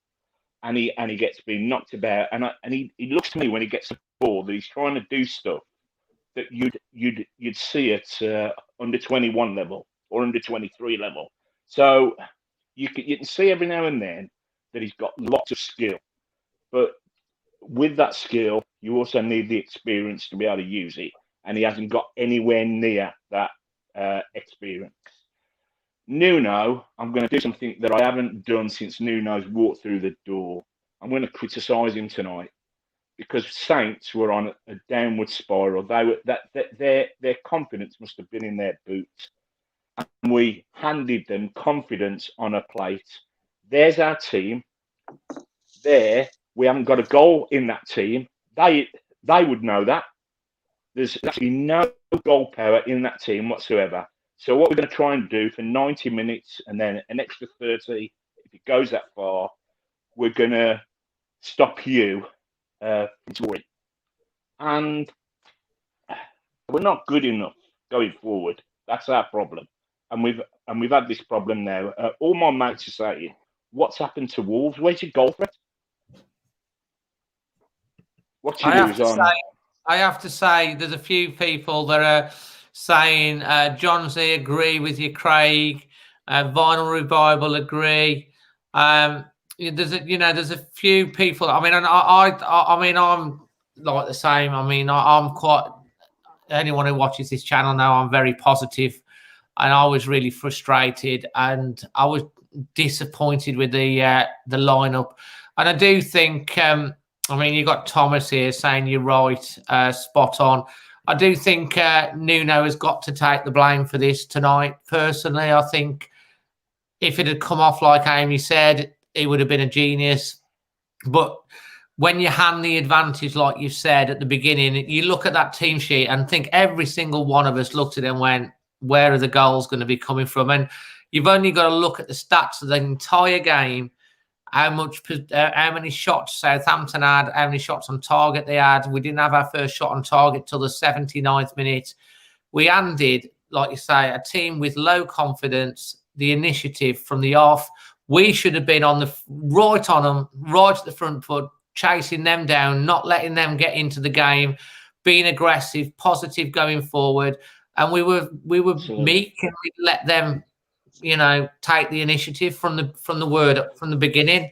And he gets being knocked about. And he looks to me when he gets the ball that he's trying to do stuff that you'd see at under 21 level or under 23 level. So you can see every now and then that he's got lots of skill, but with that skill, you also need the experience to be able to use it, and he hasn't got anywhere near that experience. Nuno, I'm going to do something that I haven't done since Nuno's walked through the door. I'm going to criticise him tonight, because Saints were on a downward spiral. Their confidence must have been in their boots, and we handed them confidence on a plate. There's our team. There, we haven't got a goal in that team. They would know that. There's actually no goal power in that team whatsoever. So what we're going to try and do for 90 minutes and then an extra 30, if it goes that far, we're going to stop you from scoring. And we're not good enough going forward. That's our problem. And we've had this problem now. All my mates are saying, what's happened to Wolves? Where's your goal threat? What's your news on? I I have to say, there's a few people that are saying, John Z, agree with you, Craig. Vinyl Revival, agree. There's a few people. I mean, I'm like the same. I mean, I'm quite. Anyone who watches this channel know I'm very positive, and I was really frustrated, and I was disappointed with the lineup. And I do think, I mean, you got Thomas here saying you're right, spot on. I do think Nuno has got to take the blame for this tonight. Personally, I think if it had come off like Amy said, he would have been a genius. But when you hand the advantage, like you said at the beginning, you look at that team sheet and think every single one of us looked at it and went, where are the goals going to be coming from? And you've only got to look at the stats of the entire game, how many shots Southampton had, how many shots on target they had. We didn't have our first shot on target till the 79th minute. We handed, like you say, a team with low confidence, the initiative from the off. We should have been right on them, right at the front foot, chasing them down, not letting them get into the game, being aggressive, positive going forward. And we were meek, and we let them, take the initiative from the beginning.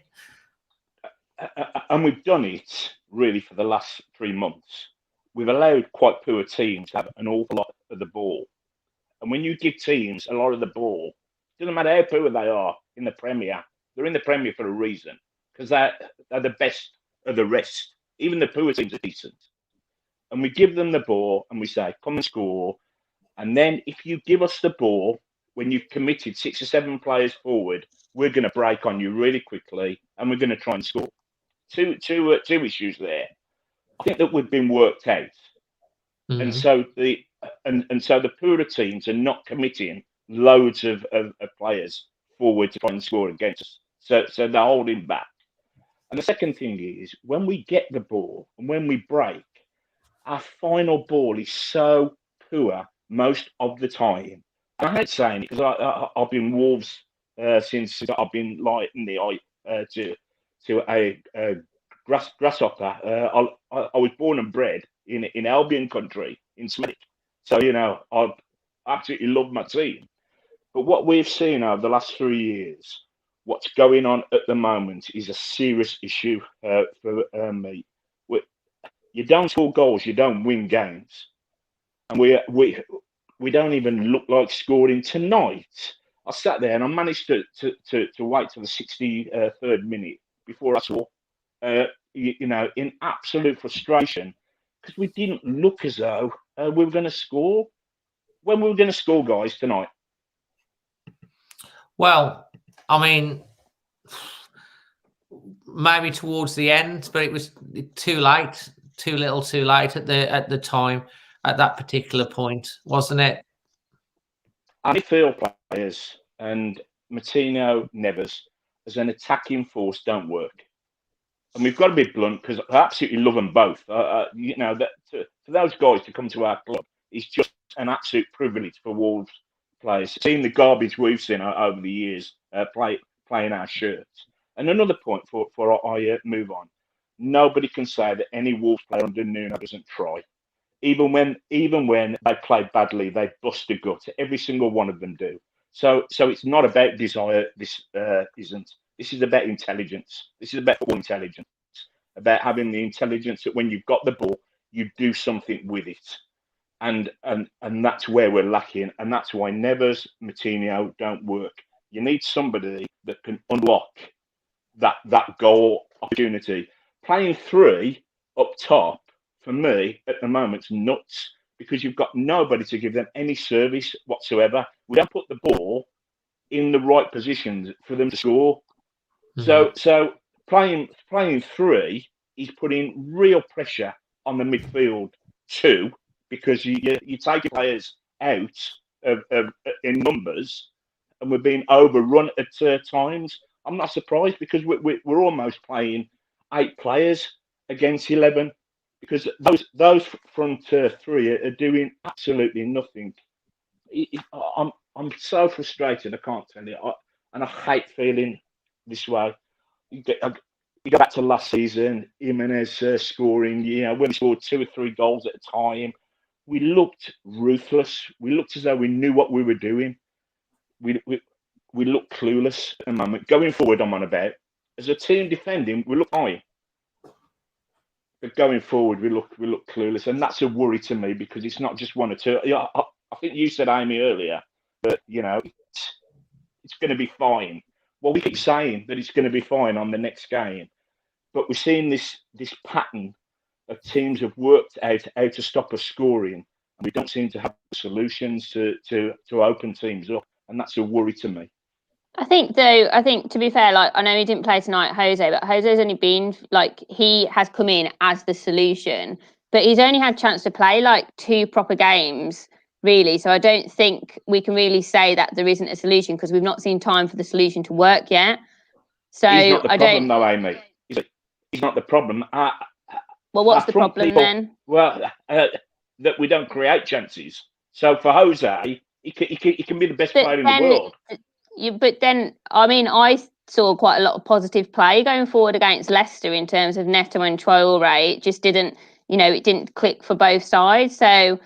And we've done it really for the last 3 months. We've allowed quite poor teams to have an awful lot of the ball. And when you give teams a lot of the ball, it doesn't matter how poor they are in the Premier. They're in the Premier for a reason, because they're the best of the rest. Even the poor teams are decent. And we give them the ball and we say, come and score. And then if you give us the ball, when you've committed 6 or 7 players forward, we're going to break on you really quickly and we're going to try and score. Two issues there. I think that we've been worked out. Mm-hmm. And so the poorer teams are not committing loads of players forward to try and score against us. So they're holding back. And the second thing is, when we get the ball and when we break, our final ball is so poor most of the time. And I hate saying it because I've been Wolves since I've been like in the eye to a grasshopper. I was born and bred in Albion country in Smith. So, I absolutely love my team. But what we've seen over the last 3 years, what's going on at the moment is a serious issue for me. You don't score goals, you don't win games. And we don't even look like scoring tonight. I sat there and I managed to wait till the 63rd minute before I saw, in absolute frustration, because we didn't look as though we were going to score. When we were going to score, guys, tonight? Well, I mean, maybe towards the end, but it was too late, too little, too late at the time, at that particular point, wasn't it? Our midfield players and Martino, Nevers, as an attacking force, don't work. And we've got to be blunt, because I absolutely love them both. For those guys to come to our club is just an absolute privilege for Wolves players. Seeing the garbage we've seen over the years playing our shirts. And another point before I move on, nobody can say that any Wolves player under Nuno doesn't try. Even when they play badly, they bust a gut. Every single one of them do. So it's not about desire. This isn't. This is about intelligence. This is about football intelligence. About having the intelligence that when you've got the ball, you do something with it. And that's where we're lacking. And that's why Nevers, Martino don't work. You need somebody that can unlock that goal opportunity. Playing 3 up top, for me, at the moment, is nuts, because you've got nobody to give them any service whatsoever. We don't put the ball in the right positions for them to score. Mm-hmm. So playing 3 is putting real pressure on the midfield too, because you take your players out of in numbers, and we're being overrun at times. I'm not surprised, because we're almost playing 8 players against 11. Because those front 3 are doing absolutely nothing. I'm so frustrated, I can't tell you. And I hate feeling this way. you go back to last season, Jimenez scoring, when we scored 2 or 3 goals at a time, we looked ruthless. We looked as though we knew what we were doing. We look clueless at the moment. Going forward, I'm on about, as a team defending, we look high. But going forward, we look clueless, and that's a worry to me because it's not just 1 or 2. I think you said, Amy, earlier, that it's going to be fine. Well, we keep saying that it's going to be fine on the next game, but we're seeing this pattern of teams have worked out how to stop us scoring, and we don't seem to have solutions to open teams up, and that's a worry to me. I think to be fair, like I know he didn't play tonight, Jose, but Jose's only been he has come in as the solution, but he's only had a chance to play 2 proper games, really. So I don't think we can really say that there isn't a solution because we've not seen time for the solution to work yet. So he's not the problem, though, Amy. He's not the problem. Well, what's the problem then? Well, that we don't create chances. So for Jose, he can be the best player in the world. But then, I mean, I saw quite a lot of positive play going forward against Leicester in terms of Neto and Traore. It just didn't, it didn't click for both sides. So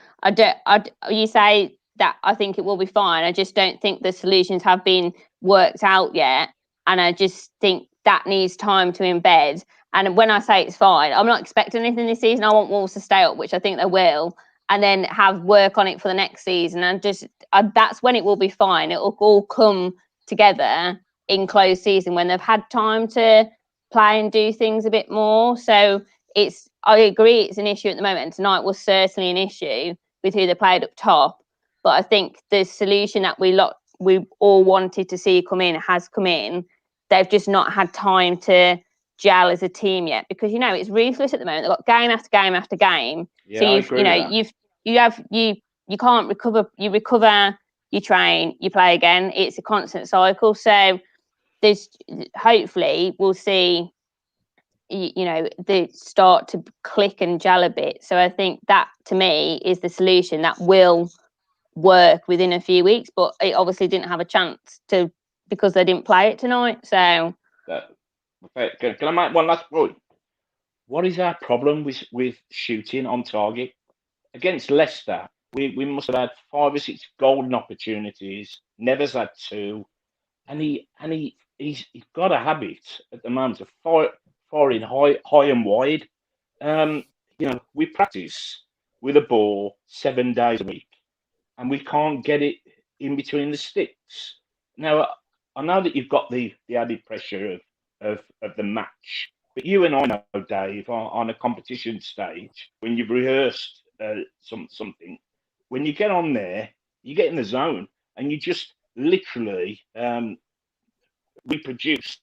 you say that I think it will be fine. I just don't think the solutions have been worked out yet. And I just think that needs time to embed. And when I say it's fine, I'm not expecting anything this season. I want Wolves to stay up, which I think they will, and then have work on it for the next season. And that's when it will be fine. It will all come together in closed season when they've had time to play and do things a bit more. So I agree it's an issue at the moment. And tonight was certainly an issue with who they played up top. But I think the solution that we all wanted to see come in has come in. They've just not had time to gel as a team yet because it's ruthless at the moment. They've got game after game after game. Yeah, so you can't recover. You recover, you train, you play again. It's a constant cycle. So there's hopefully we'll see they start to click and gel a bit. So I think that to me is the solution that will work within a few weeks, but it obviously didn't have a chance to because they didn't play it tonight. So can I make one last point? What is our problem with shooting on target? Against Leicester, we must have had 5 or 6 golden opportunities. Never's had 2, and he's got a habit at the moment of firing high and wide. We practice with a ball 7 days a week, and we can't get it in between the sticks. Now, I know that you've got the added pressure of the match, but you and I know, Dave, on a competition stage, when you've rehearsed something, when you get on there, you get in the zone, and you just literally reproduce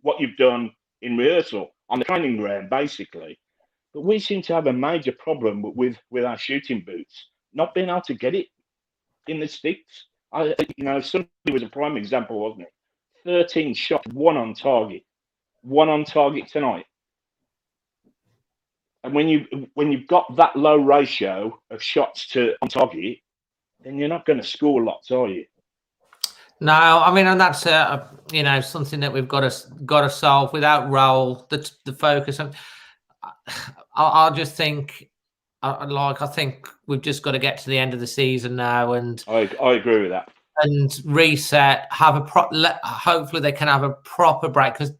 what you've done in rehearsal on the training ground, basically. But we seem to have a major problem with our shooting boots, not being able to get it in the sticks. Somebody was a prime example, wasn't it? 13 shots, 1 on target tonight. And when you've got that low ratio of shots on target, then you're not going to score lots, are you? No, I mean, and that's something that we've got to solve without Raul. The focus, and I just think, I think we've just got to get to the end of the season now, and I agree with that. And reset. Hopefully they can have a proper break because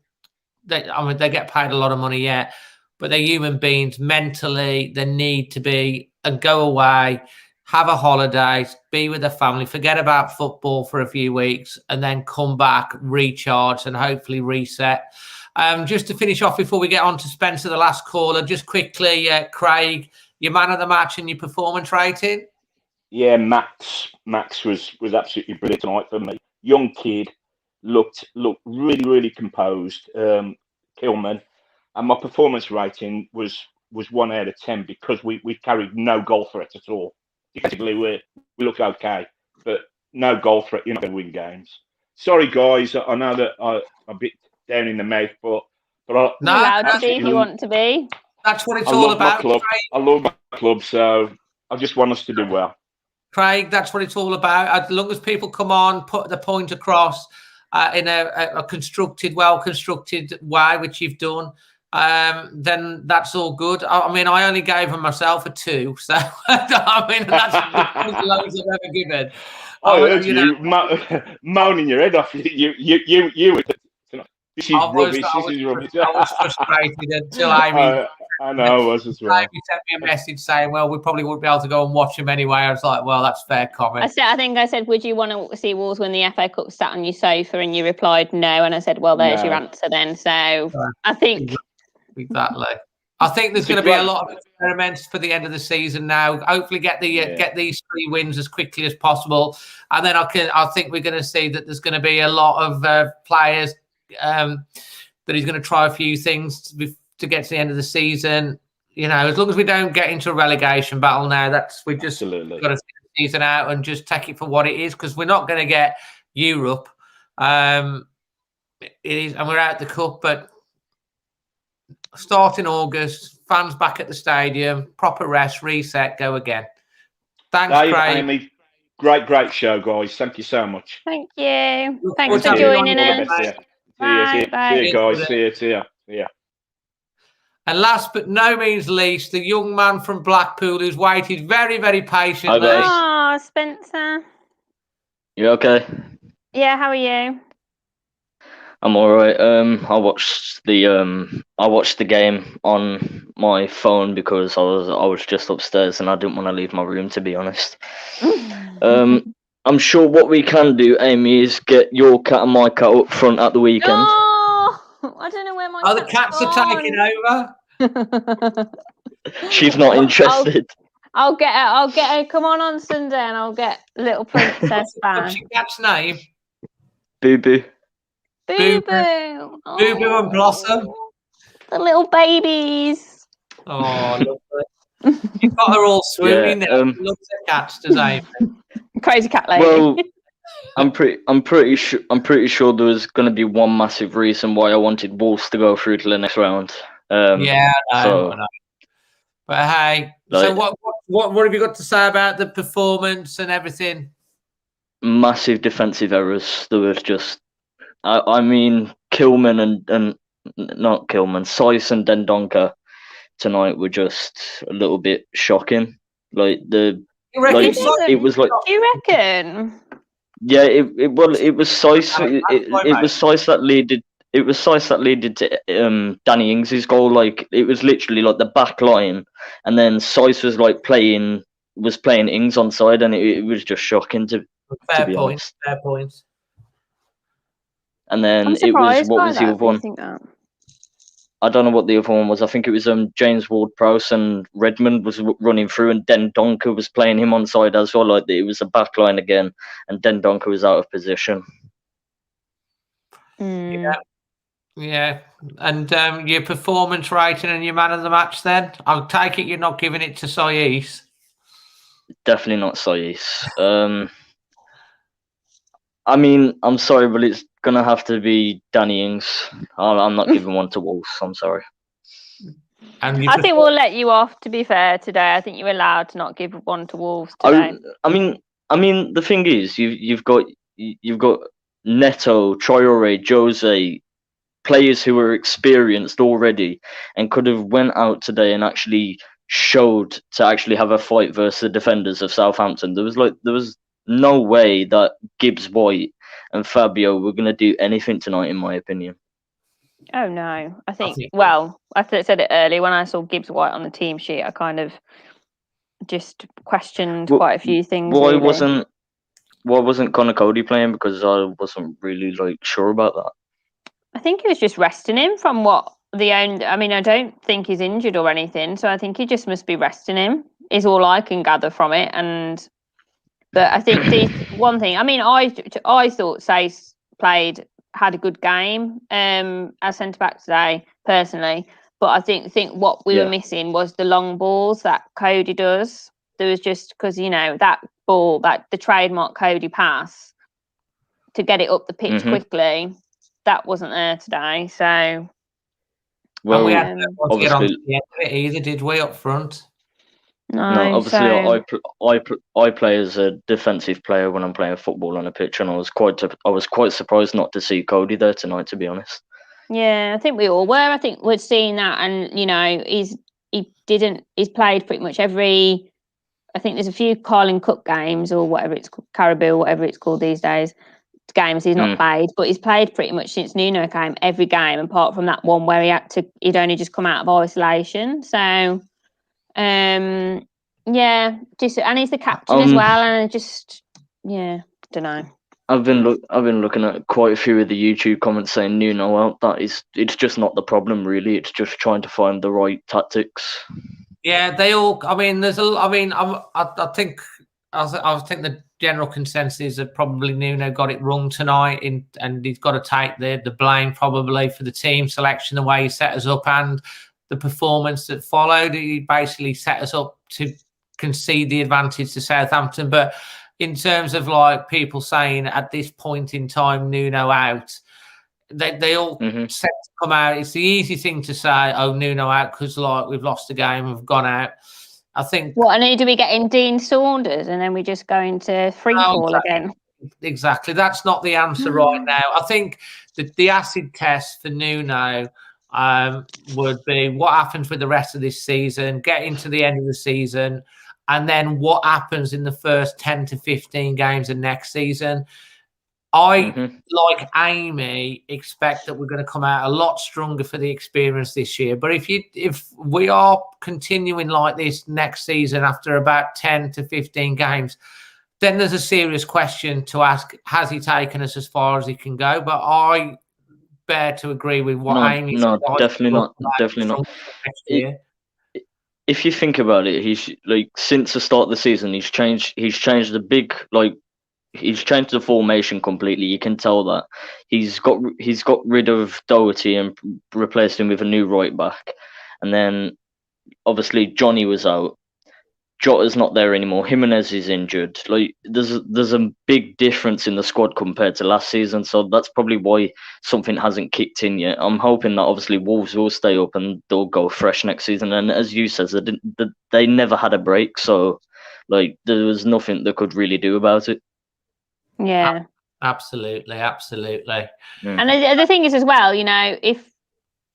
they get paid a lot of money yet, but they're human beings. Mentally, they need to be and go away. Have a holiday, be with the family, forget about football for a few weeks, and then come back, recharge, and hopefully reset. Just to finish off before we get on to Spencer, the last caller, just quickly, Craig, your man of the match and your performance rating? Yeah, Max was absolutely brilliant tonight for me. Young kid, looked really, really composed. Kilman, and my performance rating was 1 out of 10 because we carried no goal threat at all. Defensively, we look okay, but no goal threat. You're not going to win games. Sorry, guys. I know that I'm a bit down in the mouth, but you're allowed to be if you want to be. That's what it's all about. I love my club, so I just want us to do well. Craig, that's what it's all about. As long as people come on, put the point across, in a constructed, well-constructed way, which you've done, then that's all good. I mean, I only gave them myself a 2, so I mean, that's the lowest I've ever given. I heard you moaning your head off. You. This is rubbish. This is rubbish. I was frustrated until Amy. I know, I was as well. Amy sent me a message saying, "Well, we probably wouldn't be able to go and watch them anyway." I was like, "Well, that's fair comment." I think I said, "Would you want to see Wolves win the FA Cup sat on your sofa?" And you replied, "No." And I said, "Well, there's your answer then." So I think exactly. I think there's going to be a lot of experiments for the end of the season now. Hopefully, get these 3 wins as quickly as possible, and then I think we're going to see that there's going to be a lot of players that he's going to try a few things to get to the end of the season. You know, as long as we don't get into a relegation battle now, we've just got to see the season out and just take it for what it is, because we're not going to get Europe. It is, and we're out the cup, but. Start in August, fans back at the stadium, proper rest, reset, go again. Thanks, Dave, Craig. Amy, great show, guys. Thank you so much. Thank you. Thanks for joining us. See you, guys. See you. And last but no means least, the young man from Blackpool who's waited very, very patiently. Oh, Spencer. You okay? Yeah, how are you? I'm all right. I watched the game on my phone because I was just upstairs and I didn't want to leave my room, to be honest. I'm sure what we can do, Amy, is get your cat and my cat up front at the weekend. Oh, I don't know where my the cats are taking over. She's not interested. I'll get her. Come on Sunday, and I'll get little princess back. What's your cat's name? Boo Boo. Boo Boo. Boo Boo and Blossom. The little babies. Oh, lovely. You've got her all swooning there. Loves her cats, does Amy? Crazy cat lady. Well, I'm pretty sure there was going to be one massive reason why I wanted Wolves to go through to the next round. I know. But hey, so what have you got to say about the performance and everything? Massive defensive errors. There was just, I mean, Kilman and not Kilman, Seiss and Dendoncker tonight were just a little bit shocking. Like it was like. Do you reckon? Yeah, it was Seiss. It was Seiss that leaded. It was Seiss that leaded to Danny Ings' goal. Like it was literally like the back line, and then Seiss was like playing Ings onside, and it was just shocking to be honest. Fair points. And then it was what was the other one? I don't know what the other one was. I think it was James Ward-Prowse and Redmond was running through, and Dendoncker was playing him onside as well. Like it was a back line again, and Dendoncker was out of position. Yeah. And your performance rating and your man of the match then? I'll take it you're not giving it to Seiss. Definitely not Seiss. I mean, I'm sorry, but it's going to have to be Danny Ings. I'm not giving one to Wolves. I'm sorry. I think we'll let you off, to be fair, today. I think you're allowed to not give one to Wolves today. I mean, the thing is, you've got Neto, Traore, Jose, players who are experienced already and could have went out today and actually showed to actually have a fight versus the defenders of Southampton. There was no way that Gibbs White and Fabio were going to do anything tonight, in my opinion. Oh no, I think well, I said it earlier when I saw Gibbs White on the team sheet. I kind of just questioned quite a few things. Why wasn't Connor Cody playing? Because I wasn't really sure about that. I think he was just resting him from what I mean, I don't think he's injured or anything, so I think he just must be resting him. Is all I can gather from it. But I think the one thing, I mean, I thought Seiss had a good game as centre back today, personally. But I think what we were missing was the long balls that Cody does. There was just because that ball, the trademark Cody pass to get it up the pitch quickly, that wasn't there today. So, well, we had to get on to the end of it either, did we, up front? No, obviously, I play as a defensive player when I'm playing football on a pitch, and I was quite surprised not to see Cody there tonight, to be honest. Yeah, I think we all were. I think we'd seen that, and he's played pretty much every. I think there's a few Carling Cup games or whatever it's called, Caribou, whatever it's called these days. Games he's not played, but he's played pretty much since Nuno came, every game apart from that one where he'd only just come out of isolation. So, and he's the captain as well, and don't know. I've been looking at quite a few of the YouTube comments saying Nuno out. It's just not the problem really. It's just trying to find the right tactics. Yeah, they all. I mean, there's a. I mean, I think the general consensus is that probably Nuno got it wrong tonight, and he's got to take the blame probably for the team selection, the way he set us up, and the performance that followed. He basically set us up to concede the advantage to Southampton. But in terms of like people saying at this point in time, Nuno out, they all set to come out. It's the easy thing to say, oh, Nuno out because like we've lost the game, we've gone out. I think. What, and do we get in Dean Saunders and then we just go into free fall again? Exactly. That's not the answer right now. I think the acid test for Nuno would be what happens with the rest of this season, getting to the end of the season, and then what happens in the first 10 to 15 games of next season. I, like Amy, expect that we're going to come out a lot stronger for the experience this year. But if we are continuing like this next season after about 10 to 15 games, then there's a serious question to ask, has he taken us as far as he can go? But I bear to agree with what Amy said. No, definitely not. Definitely not. Next year. If you think about it, he's like since the start of the season, he's changed he's changed the formation completely. You can tell that he's got rid of Doherty and replaced him with a new right back, and then obviously Johnny was out. Jota's not there anymore. Jimenez is injured. Like there's a big difference in the squad compared to last season, so that's probably why something hasn't kicked in yet. I'm hoping that obviously Wolves will stay up and they'll go fresh next season. And as you said, they never had a break, so like there was nothing they could really do about it. Yeah, absolutely. And the thing is as well, if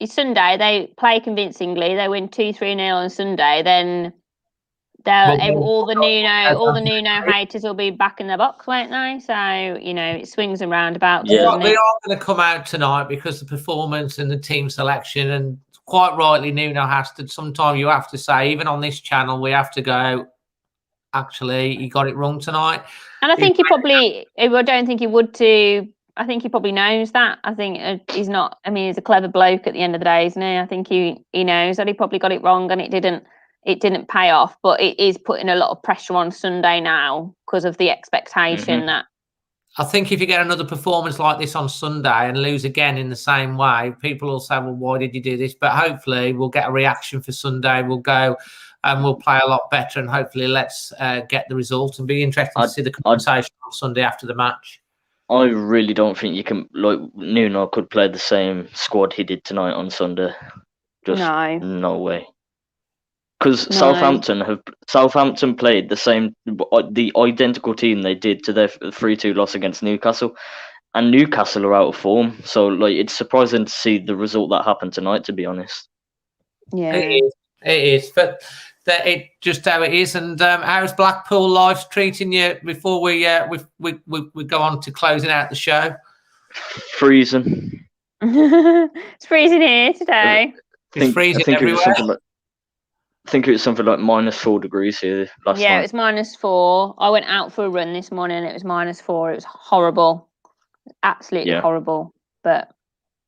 it's Sunday they play convincingly, they win 2-3-0 on Sunday, then all the Nuno haters will be back in the box, won't they? So it swings and roundabouts. They are going to come out tonight because the performance and the team selection, and quite rightly, Nuno has to. Sometimes you have to say, even on this channel, we have to go. Actually, he got it wrong tonight. And I think I don't think he would too. I think he probably knows that. I think he's not. I mean, he's a clever bloke at the end of the day, isn't he? I think he knows that he probably got it wrong and it didn't pay off. But it is putting a lot of pressure on Sunday now because of the expectation that. I think if you get another performance like this on Sunday and lose again in the same way, people will say, well, why did you do this? But hopefully we'll get a reaction for Sunday. We'll go and we'll play a lot better, and hopefully let's get the result, and be interested to see the conversation on Sunday after the match. I really don't think you can, like, Nuno could play the same squad he did tonight on Sunday. Just no way. Because Southampton played the identical team they did to their 3-2 loss against Newcastle, and Newcastle are out of form. So like it's surprising to see the result that happened tonight, to be honest. Yeah, it is. But it just how it is. And how's Blackpool life treating you before we go on to closing out the show? Freezing. It's freezing here today. It's freezing everywhere. I think it was something like -4 degrees here last night. Yeah, it was -4. I went out for a run this morning. It was -4. It was horrible, absolutely horrible. But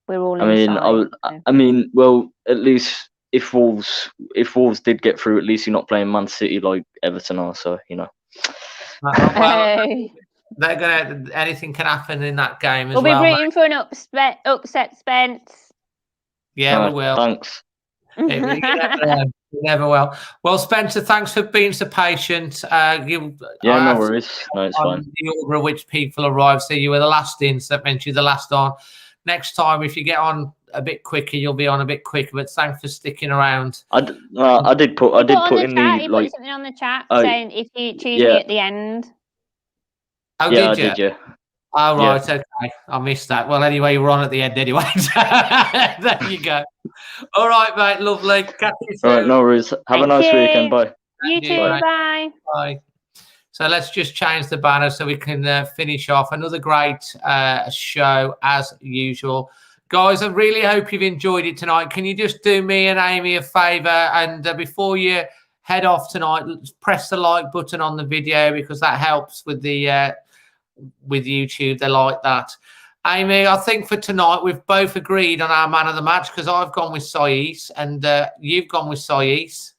we're all inside. I mean, well, at least if Wolves did get through, at least you're not playing Man City like Everton are. So they're gonna. Anything can happen in that game as well. We'll be rooting for an upset, Spence. Yeah, we will. Thanks. You never will. Well, Spencer, thanks for being so patient. No worries. No, it's fine. The order of which people arrive, so you were the last in, so that meant you're the last on. Next time, if you get on a bit quicker, you'll be on a bit quicker. But thanks for sticking around. I did put in Chat, the he like. put something on the chat Oh, saying if you choose yeah. me at the end. Oh, Yeah, I did you? did, yeah. Oh, right, Yeah. okay. I missed that. Well, anyway, you were on at the end anyway. There you go. All right, mate. Lovely. Catch you soon. All right, no worries. Have a nice weekend. Bye. You too. Mate. Bye. Bye. So let's just change the banner so we can finish off. Another great show as usual. Guys, I really hope you've enjoyed it tonight. Can you just do me and Amy a favour? And before you head off tonight, press the like button on the video because that helps with the with YouTube. They like that. Amy, I think for tonight we've both agreed on our man of the match because I've gone with Sais and you've gone with Sais.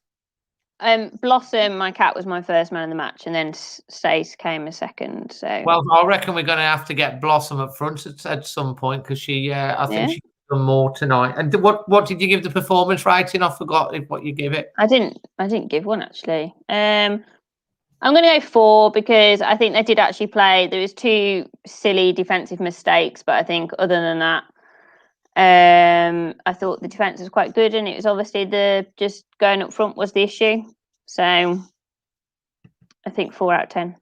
Blossom, my cat, was my first man of the match, and then Stace came a second. So, well, I reckon we're going to have to get Blossom up front at some point because she, I think she's done more tonight. And what did you give the performance rating? I forgot what you give it. I didn't give one actually. I'm going to go 4 because I think they did actually play. There was 2 silly defensive mistakes, but I think other than that, I thought the defence was quite good, and it was obviously just going up front was the issue. So I think 4 out of 10.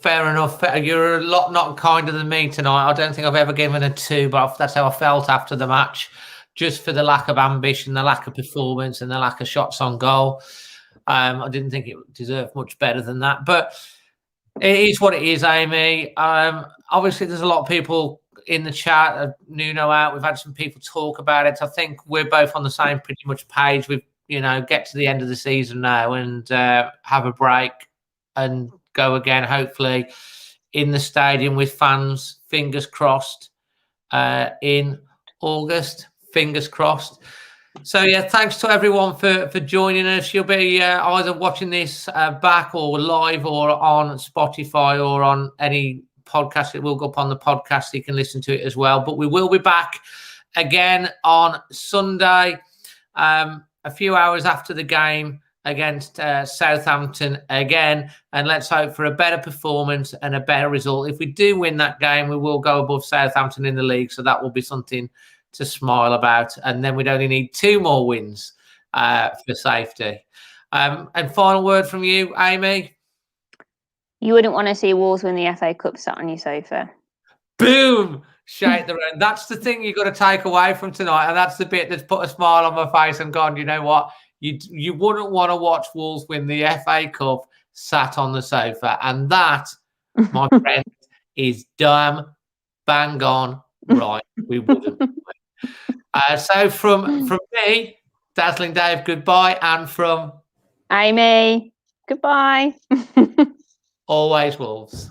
Fair enough. You're a lot not kinder than me tonight. I don't think I've ever given a 2, but that's how I felt after the match, just for the lack of ambition, the lack of performance, and the lack of shots on goal. I didn't think it deserved much better than that, but it is what it is, Amy. Obviously, there's a lot of people in the chat. Nuno out. We've had some people talk about it. I think we're both on the same pretty much page. We've get to the end of the season now and have a break and go again, hopefully in the stadium with fans. Fingers crossed in August. Fingers crossed. So yeah, thanks to everyone for joining us. You'll be either watching this back or live or on Spotify or on any podcast. It will go up on the podcast, so you can listen to it as well. But we will be back again on Sunday, a few hours after the game against Southampton again, and let's hope for a better performance and a better result. If we do win that game, we will go above Southampton in the league, so that will be something to smile about. And then we'd only need 2 more wins for safety. And final word from you, Amy. You wouldn't want to see Wolves win the FA Cup sat on your sofa. Boom! Shake the room. That's the thing you've got to take away from tonight, and that's the bit that's put a smile on my face and gone, you know what? You wouldn't want to watch Wolves win the FA Cup sat on the sofa. And that, my friend, is damn bang on right. We wouldn't. So from me, Dazzling Dave, goodbye. And from Amy, goodbye. Always Wolves.